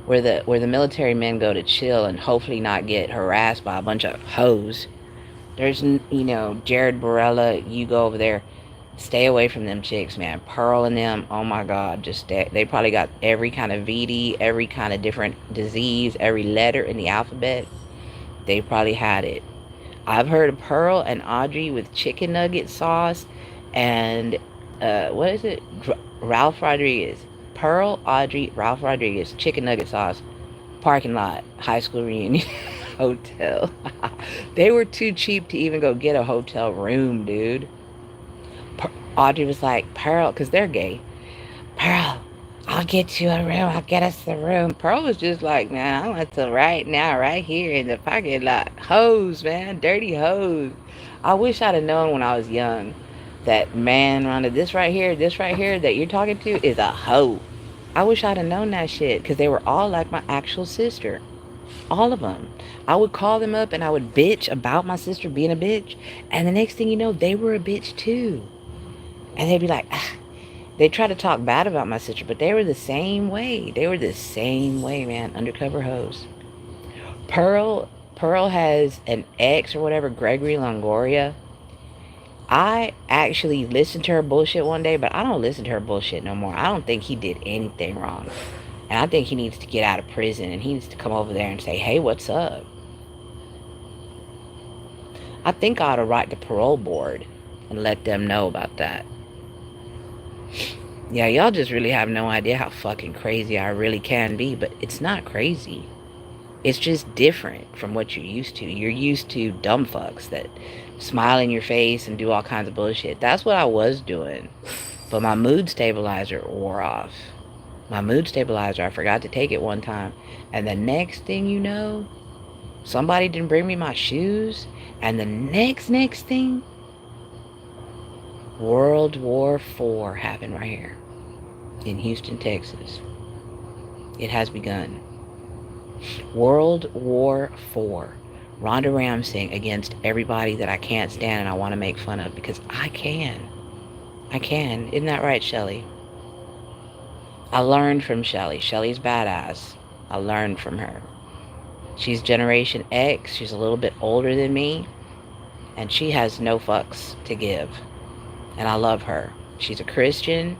where the military men go to chill and hopefully not get harassed by a bunch of hoes. There's, Jared Barella. You go over there. Stay away from them chicks, man. Pearl and them, oh my God, they probably got every kind of VD, every kind of different disease, every letter in the alphabet. They probably had it. I've heard of Pearl and Audrey with chicken nugget sauce and, what is it? Ralph Rodriguez. Pearl, Audrey, Ralph Rodriguez, chicken nugget sauce, parking lot, high school reunion, hotel. They were too cheap to even go get a hotel room, dude. Audrey was like, Pearl, because they're gay. Pearl, I'll get you a room. I'll get us a room. Pearl was just like, man, I want to right now, right here in the parking lot. Hoes, man. Dirty hoes. I wish I'd have known when I was young that, man, Rhonda, this right here that you're talking to is a hoe. I wish I'd have known that shit, because they were all like my actual sister. All of them. I would call them up and I would bitch about my sister being a bitch. And the next thing you know, they were a bitch too. And they'd be like, ah. They try to talk bad about my sister, but they were the same way. They were the same way, man. Undercover hoes. Pearl has an ex or whatever, Gregory Longoria. I actually listened to her bullshit one day, but I don't listen to her bullshit no more. I don't think he did anything wrong. And I think he needs to get out of prison and he needs to come over there and say, hey, what's up? I think I ought to write the parole board and let them know about that. Yeah, y'all just really have no idea how fucking crazy I really can be, but it's not crazy. It's just different from what you're used to. You're used to dumb fucks that smile in your face and do all kinds of bullshit. That's what I was doing. But my mood stabilizer wore off. My mood stabilizer, I forgot to take it one time. And the next thing you know, somebody didn't bring me my shoes. And the next thing, World War IV happened right here in Houston, Texas. It has begun. World War IV. Rhonda Ramsing against everybody that I can't stand and I want to make fun of because I can. I can. Isn't that right, Shelly? I learned from Shelly. Shelly's badass. I learned from her. She's Generation X. She's a little bit older than me. And she has no fucks to give. And I love her. She's a Christian.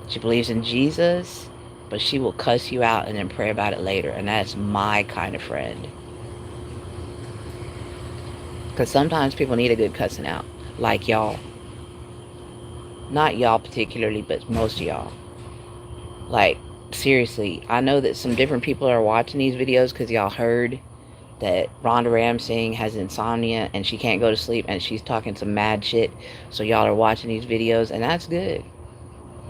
She believes in Jesus. But she will cuss you out and then pray about it later. And that's my kind of friend. Because sometimes people need a good cussing out. Like y'all. Not y'all particularly, but most of y'all. Like, seriously, I know that some different people are watching these videos because y'all heard that Rhonda Ramsing has insomnia and she can't go to sleep and she's talking some mad shit. So y'all are watching these videos and that's good.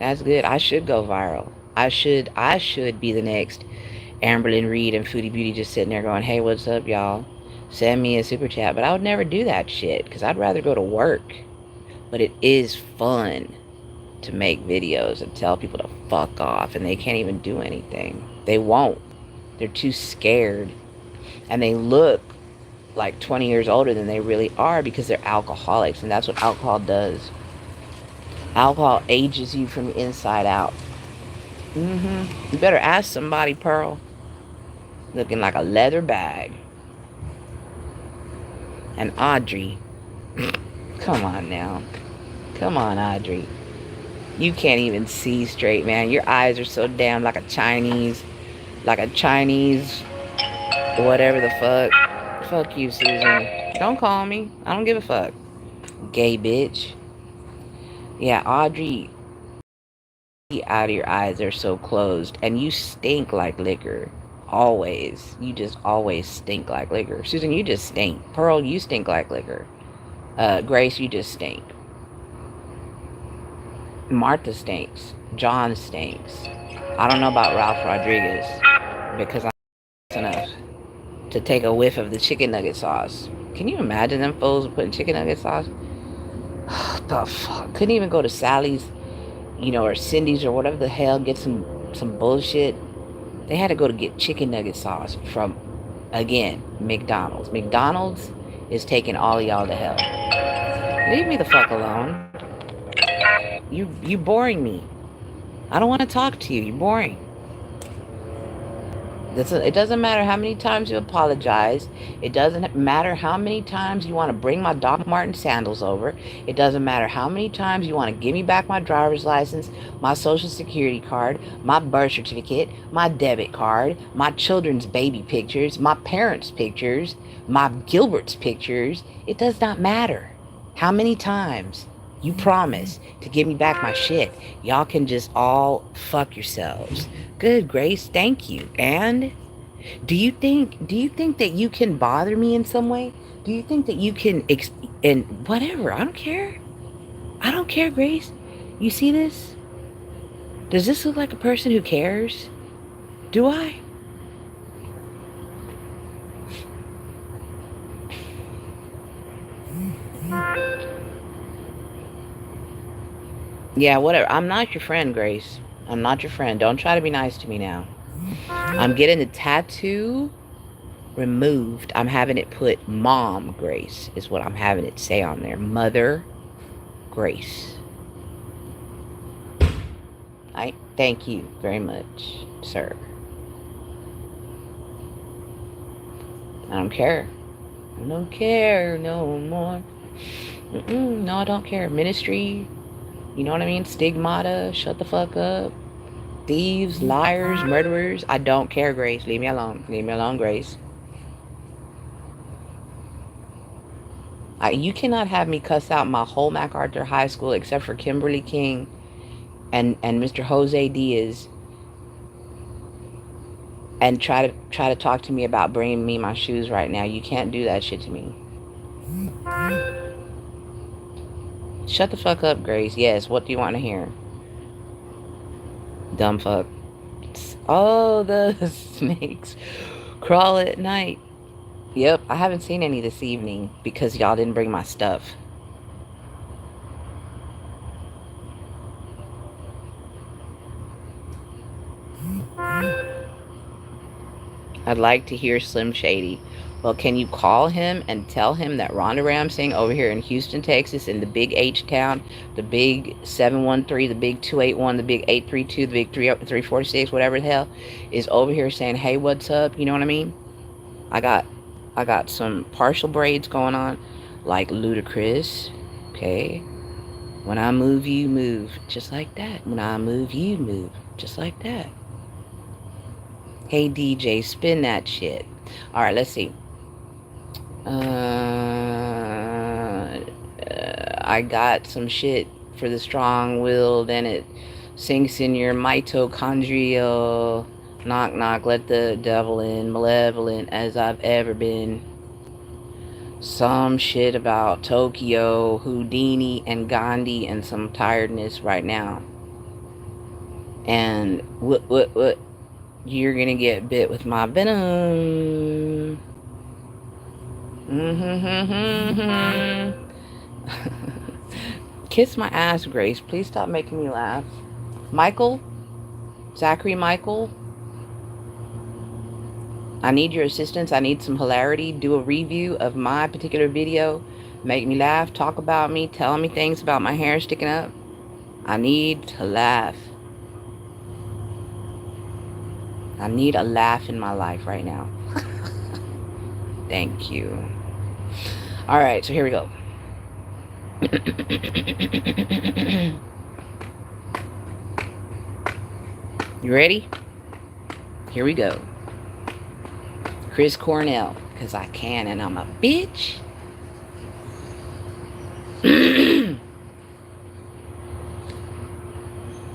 That's good. I should go viral. I should be the next Amberlyn Reed and Foodie Beauty just sitting there going, hey, what's up, y'all? Send me a super chat. But I would never do that shit because I'd rather go to work. But it is fun to make videos and tell people to fuck off and they can't even do anything. They won't. They're too scared. And they look like 20 years older than they really are because they're alcoholics. And that's what alcohol does. Alcohol ages you from the inside out. You better ask somebody, Pearl. Looking like a leather bag. And Audrey. Come on now. Come on, Audrey. You can't even see straight, man. Your eyes are so damn like a Chinese, whatever the fuck. Fuck you, Susan. Don't call me. I don't give a fuck. Gay bitch. Yeah, Audrey, out of your eyes are so closed. And you stink like liquor. Always. You just always stink like liquor. Susan, you just stink. Pearl, you stink like liquor. Grace, you just stink. Martha stinks. John stinks. I don't know about Ralph Rodriguez because I'm enough to take a whiff of the chicken nugget sauce. Can you imagine them fools putting chicken nugget sauce? The fuck? Couldn't even go to Sally's, or Cindy's or whatever the hell, get some bullshit. They had to go to get chicken nugget sauce from, again, McDonald's. McDonald's is taking all of y'all to hell. Leave me the fuck alone. You boring me. I don't want to talk to you. You're boring. It doesn't matter how many times you apologize. It doesn't matter how many times you want to bring my Doc Marten sandals over. It doesn't matter how many times you want to give me back my driver's license, my social security card, my birth certificate, my debit card, my children's baby pictures, my parents' pictures, my Gilbert's pictures. It does not matter how many times you promise to give me back my shit. Y'all can just all fuck yourselves. Good, Grace. Thank you. And do you think that you can bother me in some way? Do you think that you can and whatever? I don't care. I don't care, Grace. You see this? Does this look like a person who cares? Do I? Yeah, whatever. I'm not your friend, Grace. I'm not your friend. Don't try to be nice to me now. I'm getting the tattoo removed. I'm having it put Mom Grace is what I'm having it say on there. Mother Grace. I thank you very much, sir. I don't care. I don't care no more. No, I don't care. Ministry, you know what I mean? Stigmata, shut the fuck up. Thieves, liars, murderers. I don't care, Grace. Leave me alone. Leave me alone, Grace. You cannot have me cuss out my whole MacArthur High School except for Kimberly King and Mr. Jose Diaz, and try to talk to me about bringing me my shoes right now. You can't do that shit to me. Shut the fuck up, Grace. Yes, what do you want to hear? Dumb fuck. Oh, the snakes crawl at night. Yep, I haven't seen any this evening because y'all didn't bring my stuff. I'd like to hear Slim Shady. Well, can you call him and tell him that Rhonda Ramsing over here in Houston, Texas, in the big H town, the big 713, the big 281, the big 832, the big 346, whatever the hell, is over here saying, hey, what's up? You know what I mean? I got some partial braids going on, like Ludacris. Okay. When I move, you move. Just like that. When I move, you move. Just like that. Hey, DJ, spin that shit. All right, let's see. I got some shit for the strong-willed, and it sinks in your mitochondrial. Knock, knock, let the devil in. Malevolent as I've ever been. Some shit about Tokyo, Houdini, and Gandhi, and some tiredness right now. And what? You're gonna get bit with my venom. Kiss my ass, Grace. Please stop making me laugh. Michael? Zachary Michael? I need your assistance. I need some hilarity. Do a review of my particular video. Make me laugh. Talk about me. Tell me things about my hair sticking up. I need to laugh. I need a laugh in my life right now. Thank you. All right, so here we go. You ready? Here we go. Chris Cornell, because I can and I'm a bitch.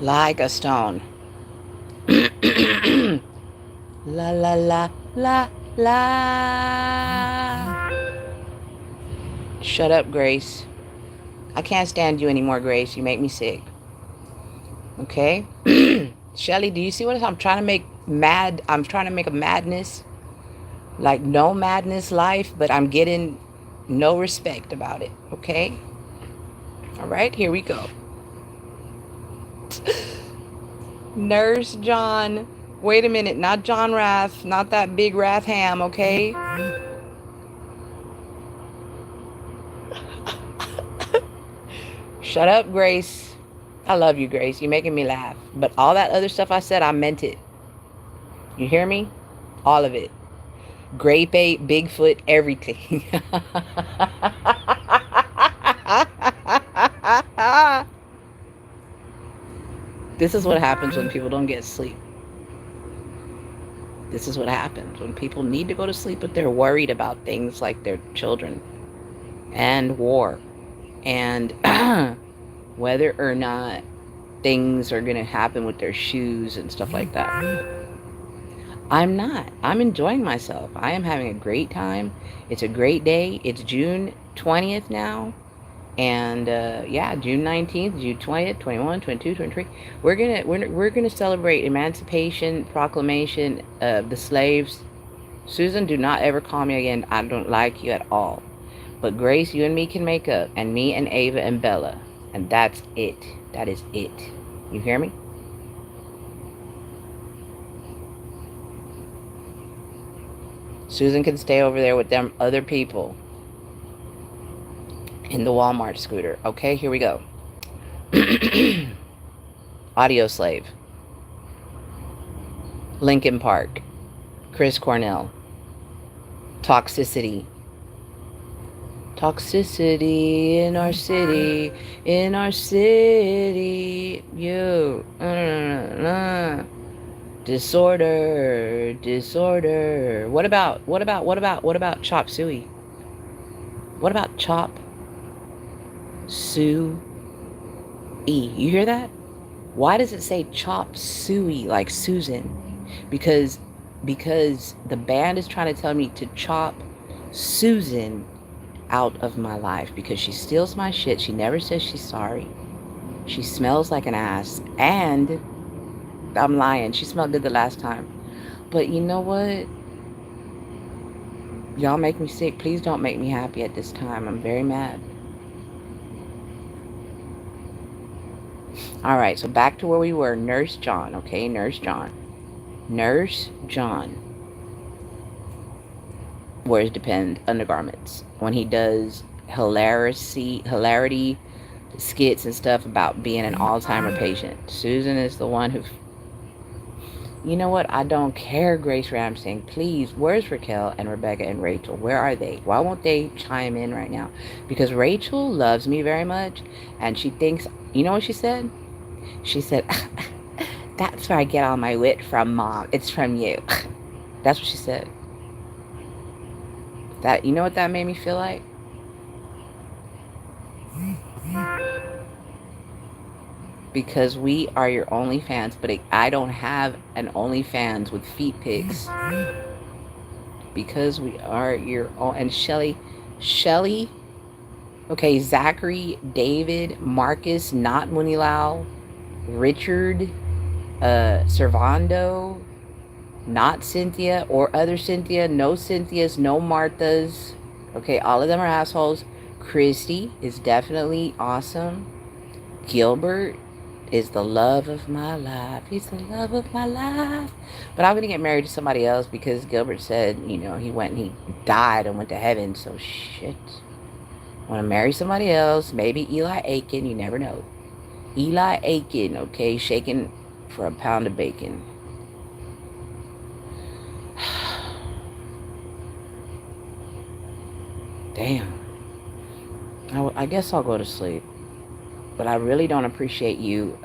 Like a stone. La la la la la. Shut up, Grace. I can't stand you anymore, Grace. You make me sick. Okay? Shelly, do you see what I'm trying to make mad? I'm trying to make a madness. Like no madness life, but I'm getting no respect about it. Okay? All right, here we go. Nurse John. Wait a minute, not John Rath, not that big Rath ham, okay? Shut up, Grace. I love you, Grace. You're making me laugh. But all that other stuff I said, I meant it. You hear me? All of it. Grape ape, Bigfoot, everything. This is what happens when people don't get sleep. This is what happens when people need to go to sleep, but they're worried about things like their children and war and whether or not things are going to happen with their shoes and stuff like that. I'm not. I'm enjoying myself. I am having a great time. It's a great day. It's June 20th now. And yeah, June 19th, June 20th, 21, 22, 23. We're gonna celebrate Emancipation Proclamation of the slaves. Susan, do not ever call me again. I don't like you at all. But Grace, you and me can make up, and me and Ava and Bella, and that's it. That is it. You hear me? Susan can stay over there with them other people in the Walmart scooter. Okay, here we go. Audio slave. Lincoln Park, Chris Cornell, Toxicity. Toxicity in our city, in our city. You. Disorder, disorder. What about Chop Suey? What about Chop Suey? You hear that? Why does it say Chop Suey like Susan? Because the band is trying to tell me to chop Susan out of my life because she steals my shit. She never says she's sorry. She smells like an ass. And I'm lying. She smelled good the last time. But you know what? Y'all make me sick. Please don't make me happy at this time. I'm very mad. All right, so back to where we were. Nurse John, okay? Nurse John. Nurse John wears Depend undergarments when he does hilarity skits and stuff about being an Alzheimer patient. Susan is the one who... You know what? I don't care, Grace Ramsing. Please, where's Raquel and Rebecca and Rachel? Where are they? Why won't they chime in right now? Because Rachel loves me very much, and she thinks... You know what she said? She said, that's where I get all my wit from, Mom. It's from you. That's what she said. That, you know what that made me feel like? Because we are your OnlyFans, but I don't have an OnlyFans with feet pics. Because we are your own. And Shelly, okay, Zachary, David, Marcus, not Munilau, Richard, Servando, not Cynthia or other Cynthia, no Cynthias, no Marthas. Okay, all of them are assholes. Christy is definitely awesome. Gilbert is the love of my life. He's the love of my life. But I'm going to get married to somebody else because Gilbert said, you know, he went and he died and went to heaven. So shit. I want to marry somebody else. Maybe Eli Aiken. You never know. Eli Aiken, okay? Shaking for a pound of bacon. Damn. I guess I'll go to sleep. But I really don't appreciate you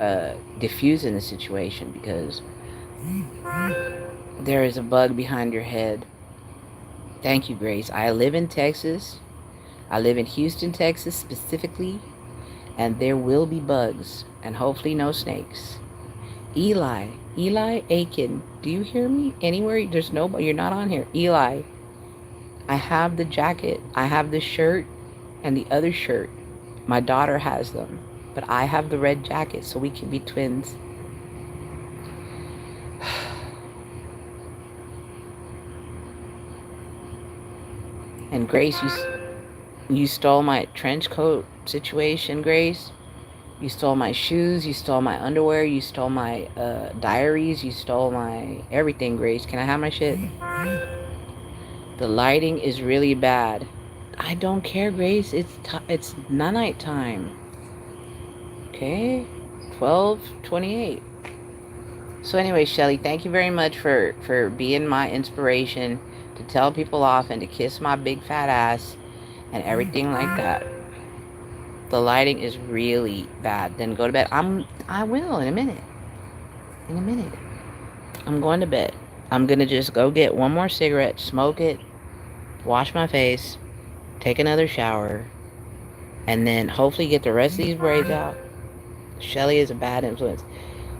diffusing the situation because there is a bug behind your head. Thank you, Grace. I live in Texas. I live in Houston, Texas specifically. And there will be bugs. And hopefully no snakes. Eli Aiken. Do you hear me? Anywhere? There's nobody. You're not on here. Eli. I have the jacket. I have the shirt and the other shirt. My daughter has them. But I have the red jacket so we can be twins. And Grace, you stole my trench coat situation, Grace. You stole my shoes. You stole my underwear. You stole my diaries. You stole my everything, Grace. Can I have my shit? The lighting is really bad. I don't care, Grace. It's night time. Okay, 12:28. So anyway, Shelly, thank you very much for being my inspiration to tell people off and to kiss my big fat ass and everything like that. The lighting is really bad. Then go to bed. I will in a minute. In a minute. I'm going to bed. I'm gonna just go get one more cigarette, smoke it, wash my face, take another shower, and then hopefully get the rest of these braids out. Shelly is a bad influence.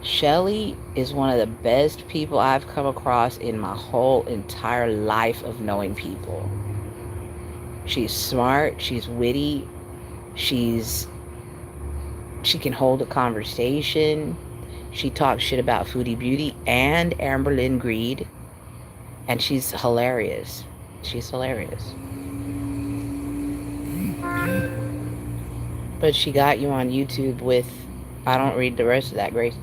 Shelly is one of the best people I've come across in my whole entire life of knowing people. She's smart, she's witty, she can hold a conversation, she talks shit about Foodie Beauty and Amberlynn Greed, and she's hilarious. She's hilarious. But she got you on YouTube with... I don't read the rest of that, Grace.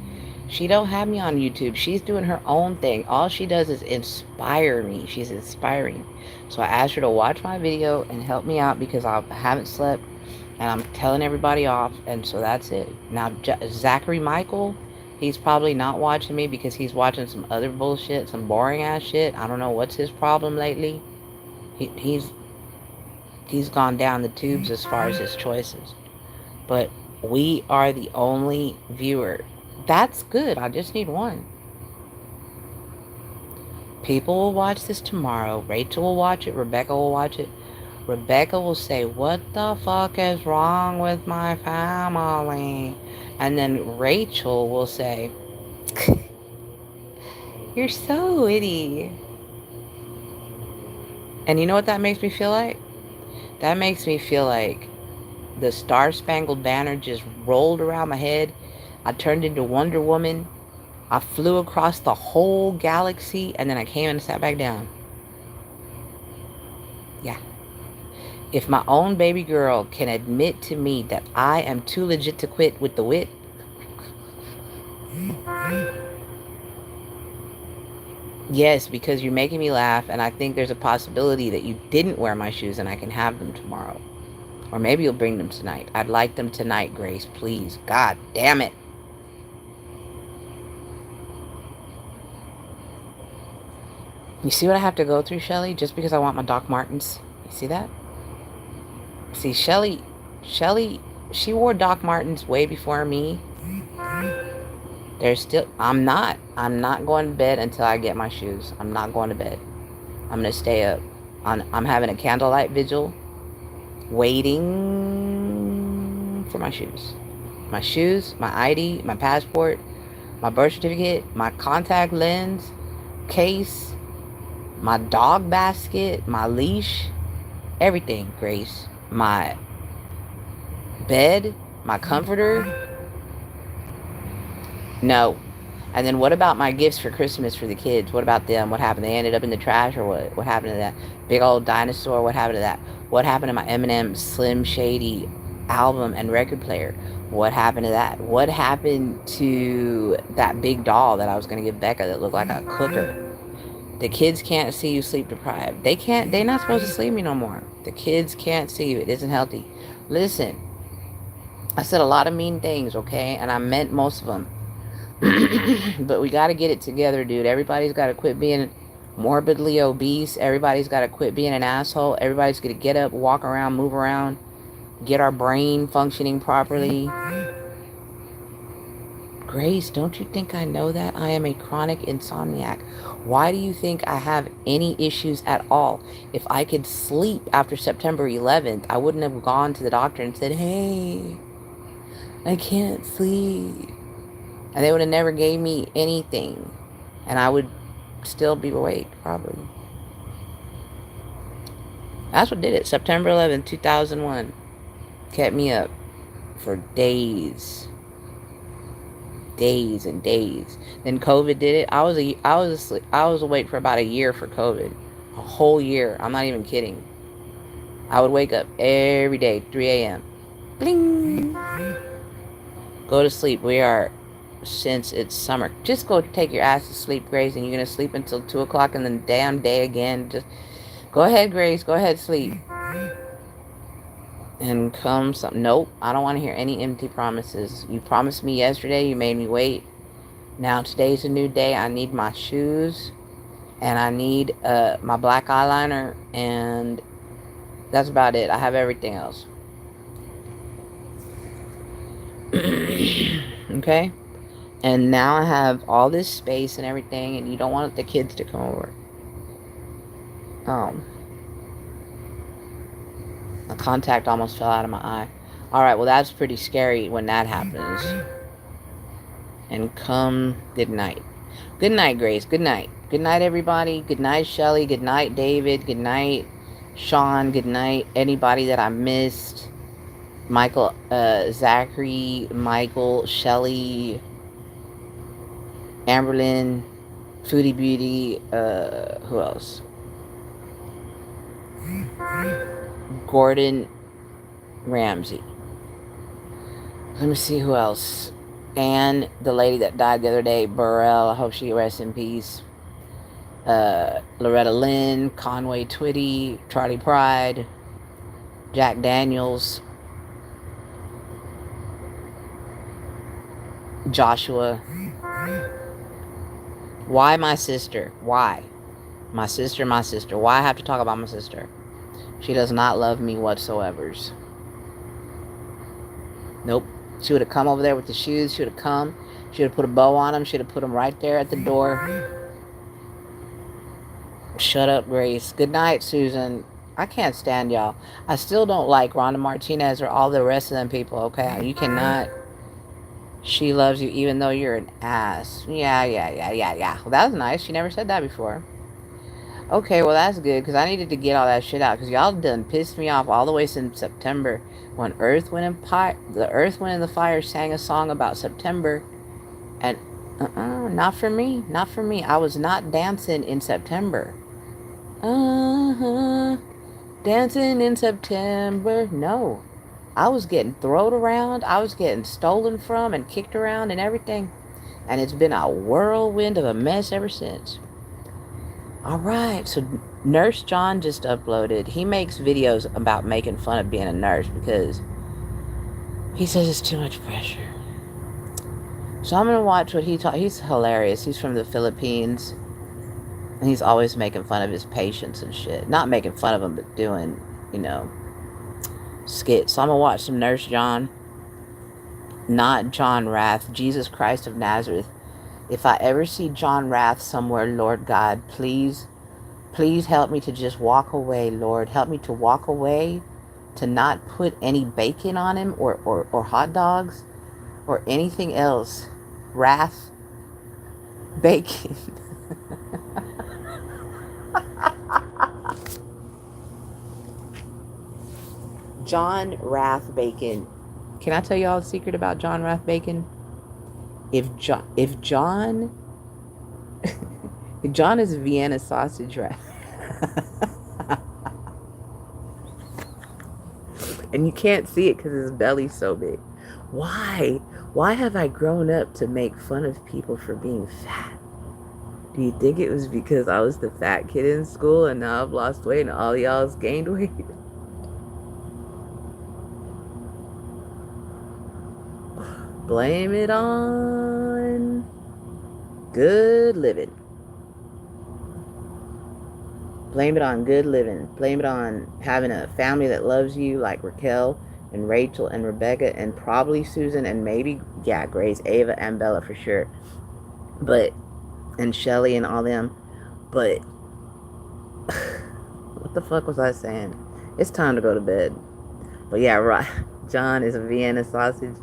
She don't have me on YouTube. She's doing her own thing. All she does is inspire me. She's inspiring. So I asked her to watch my video and help me out because I haven't slept and I'm telling everybody off. And so that's it. Now, Zachary Michael, He's probably not watching me because he's watching some other bullshit, some boring ass shit. I don't know what's his problem lately. He's gone down the tubes as far as his choices. But we are the only viewer. That's good. I just need one. People will watch this tomorrow. Rachel will watch it. Rebecca will watch it. Rebecca will say, what the fuck is wrong with my family? And then Rachel will say, you're so witty. And you know what that makes me feel like? That makes me feel like the Star-Spangled Banner just rolled around my head. I turned into Wonder Woman. I flew across the whole galaxy, and then I came and sat back down. Yeah. If my own baby girl can admit to me that I am too legit to quit with the wit, yes, because you're making me laugh, and I think there's a possibility that you didn't wear my shoes and I can have them tomorrow. Or maybe you'll bring them tonight. I'd like them tonight, Grace, please. God damn it. You see what I have to go through, Shelly, just because I want my Doc Martens? You see that? See, Shelly, she wore Doc Martens way before me. I'm not going to bed until I get my shoes. I'm not going to bed. I'm going to stay up. I'm having a candlelight vigil, waiting for my shoes. My shoes, my ID, my passport, my birth certificate, my contact lens case, my dog basket, my leash, everything, Grace. My bed, my comforter. No. And then what about my gifts for Christmas for the kids? What about them? What happened? They ended up in the trash or what? What happened to that big old dinosaur? What happened to that? What happened to my Eminem Slim Shady album and record player? What happened to that? What happened to that big doll that I was going to give Becca that looked like a cooker? The kids can't see you sleep deprived. They're not supposed to sleep me no more. The kids can't see you. It isn't healthy. Listen, I said a lot of mean things, okay? And I meant most of them. But we got to get it together, dude. Everybody's got to quit being morbidly obese. Everybody's got to quit being an asshole. Everybody's got to get up, walk around, move around, get our brain functioning properly. Grace, don't you think I know that? I am a chronic insomniac. Why do you think I have any issues at all? If I could sleep after September 11th, I wouldn't have gone to the doctor and said, hey, I can't sleep. And they would have never gave me anything. And I would still be awake, probably. That's what did it. September 11th, 2001. Kept me up for days. Days and days. Then COVID did it. I was asleep. I was awake for about a year for COVID. A whole year. I'm not even kidding. I would wake up every day, 3 a.m. Bling. Go to sleep. We are, since it's summer. Just go take your ass to sleep, Grace, and you're going to sleep until 2 o'clock in the damn day again. Just go ahead, Grace. Go ahead, sleep. And come some. Nope, I don't want to hear any empty promises. You promised me yesterday. You made me wait. Now today's a new day. I need my shoes. And I need my black eyeliner. And that's about it. I have everything else. Okay? And now I have all this space and everything. And you don't want the kids to come over. A contact almost fell out of my eye. Alright, well that's pretty scary when that happens. And come, good night. Good night, Grace. Good night. Good night, everybody. Good night, Shelly. Good night, David. Good night, Sean. Good night, anybody that I missed. Michael, Zachary, Michael, Shelly, Amberlyn, Foodie Beauty, who else? Gordon Ramsay. Let me see who else. And the lady that died the other day, Burrell. I hope she rests in peace. Loretta Lynn, Conway Twitty, Charlie Pride, Jack Daniels, Joshua, Why my sister? Why? My sister, my sister. Why I have to talk about my sister? She does not love me whatsoever. Nope. She would have come over there with the shoes. She would have come. She would have put a bow on them. She would have put them right there at the door. Shut up, Grace. Good night, Susan. I can't stand y'all. I still don't like Rhonda Martinez or all the rest of them people, okay? You cannot. She loves you even though you're an ass. Yeah. Well, that was nice. She never said that before. Okay, well, that's good, because I needed to get all that shit out, because y'all done pissed me off all the way since September, when the Earth, Wind, and the Fire sang a song about September, and, not for me, not for me. I was not dancing in September. Dancing in September, no. I was getting thrown around, I was getting stolen from and kicked around and everything, and it's been a whirlwind of a mess ever since. Alright, so Nurse John just uploaded. He makes videos about making fun of being a nurse because he says it's too much pressure. So I'm going to watch what he's hilarious. He's from the Philippines. And he's always making fun of his patients and shit. Not making fun of them, but doing, skits. So I'm going to watch some Nurse John. Not John Rath. Jesus Christ of Nazareth. If I ever see John Rath somewhere, Lord God, please help me to just walk away, Lord. Help me to walk away, to not put any bacon on him or hot dogs or anything else. Wrath, bacon. John Rath Bacon. Can I tell y'all a secret about John Rath Bacon? If John is Vienna sausage wrap. And you can't see it because his belly's so big. Why? Why have I grown up to make fun of people for being fat? Do you think it was because I was the fat kid in school and now I've lost weight and all y'all's gained weight? Blame it on good living. Blame it on good living. Blame it on having a family that loves you, like Raquel and Rachel and Rebecca and probably Susan and maybe, Grace, Ava, and Bella for sure. But, and Shelly and all them. But, what the fuck was I saying? It's time to go to bed. But yeah, right. John is a Vienna sausage.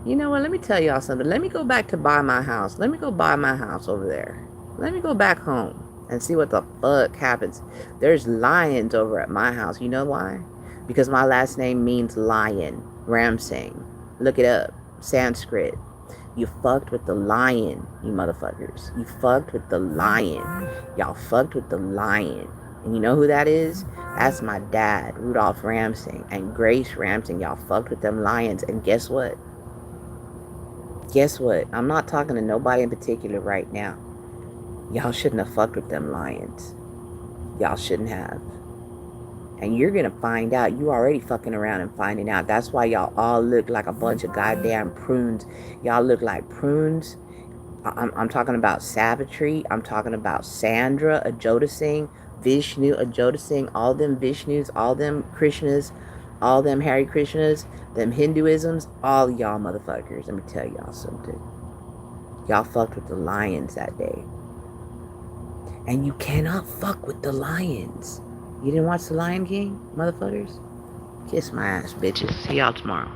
You know what? Let me tell y'all something. Let me go back to buy my house. Let me go buy my house over there. Let me go back home and see what the fuck happens. There's lions over at my house. You know why? Because my last name means lion. Ramsing. Look it up. Sanskrit. You fucked with the lion, you motherfuckers. You fucked with the lion. Y'all fucked with the lion. And you know who that is? That's my dad, Rudolph Ramsing, and Grace Ramsing. Y'all fucked with them lions. And guess what? Guess what? I'm not talking to nobody in particular right now. Y'all shouldn't have fucked with them lions. Y'all shouldn't have. And you're going to find out. You already fucking around and finding out. That's why y'all all look like a bunch of goddamn prunes. Y'all look like prunes. I'm talking about Savitri. I'm talking about Sandra Ajodasingh, Vishnu Ajodasingh, all them Vishnus, all them Krishnas, all them Hare Krishnas, them Hinduisms, all y'all motherfuckers. Let me tell y'all something. Y'all fucked with the lions that day. And you cannot fuck with the lions. You didn't watch The Lion King, motherfuckers? Kiss my ass, bitches. See y'all tomorrow.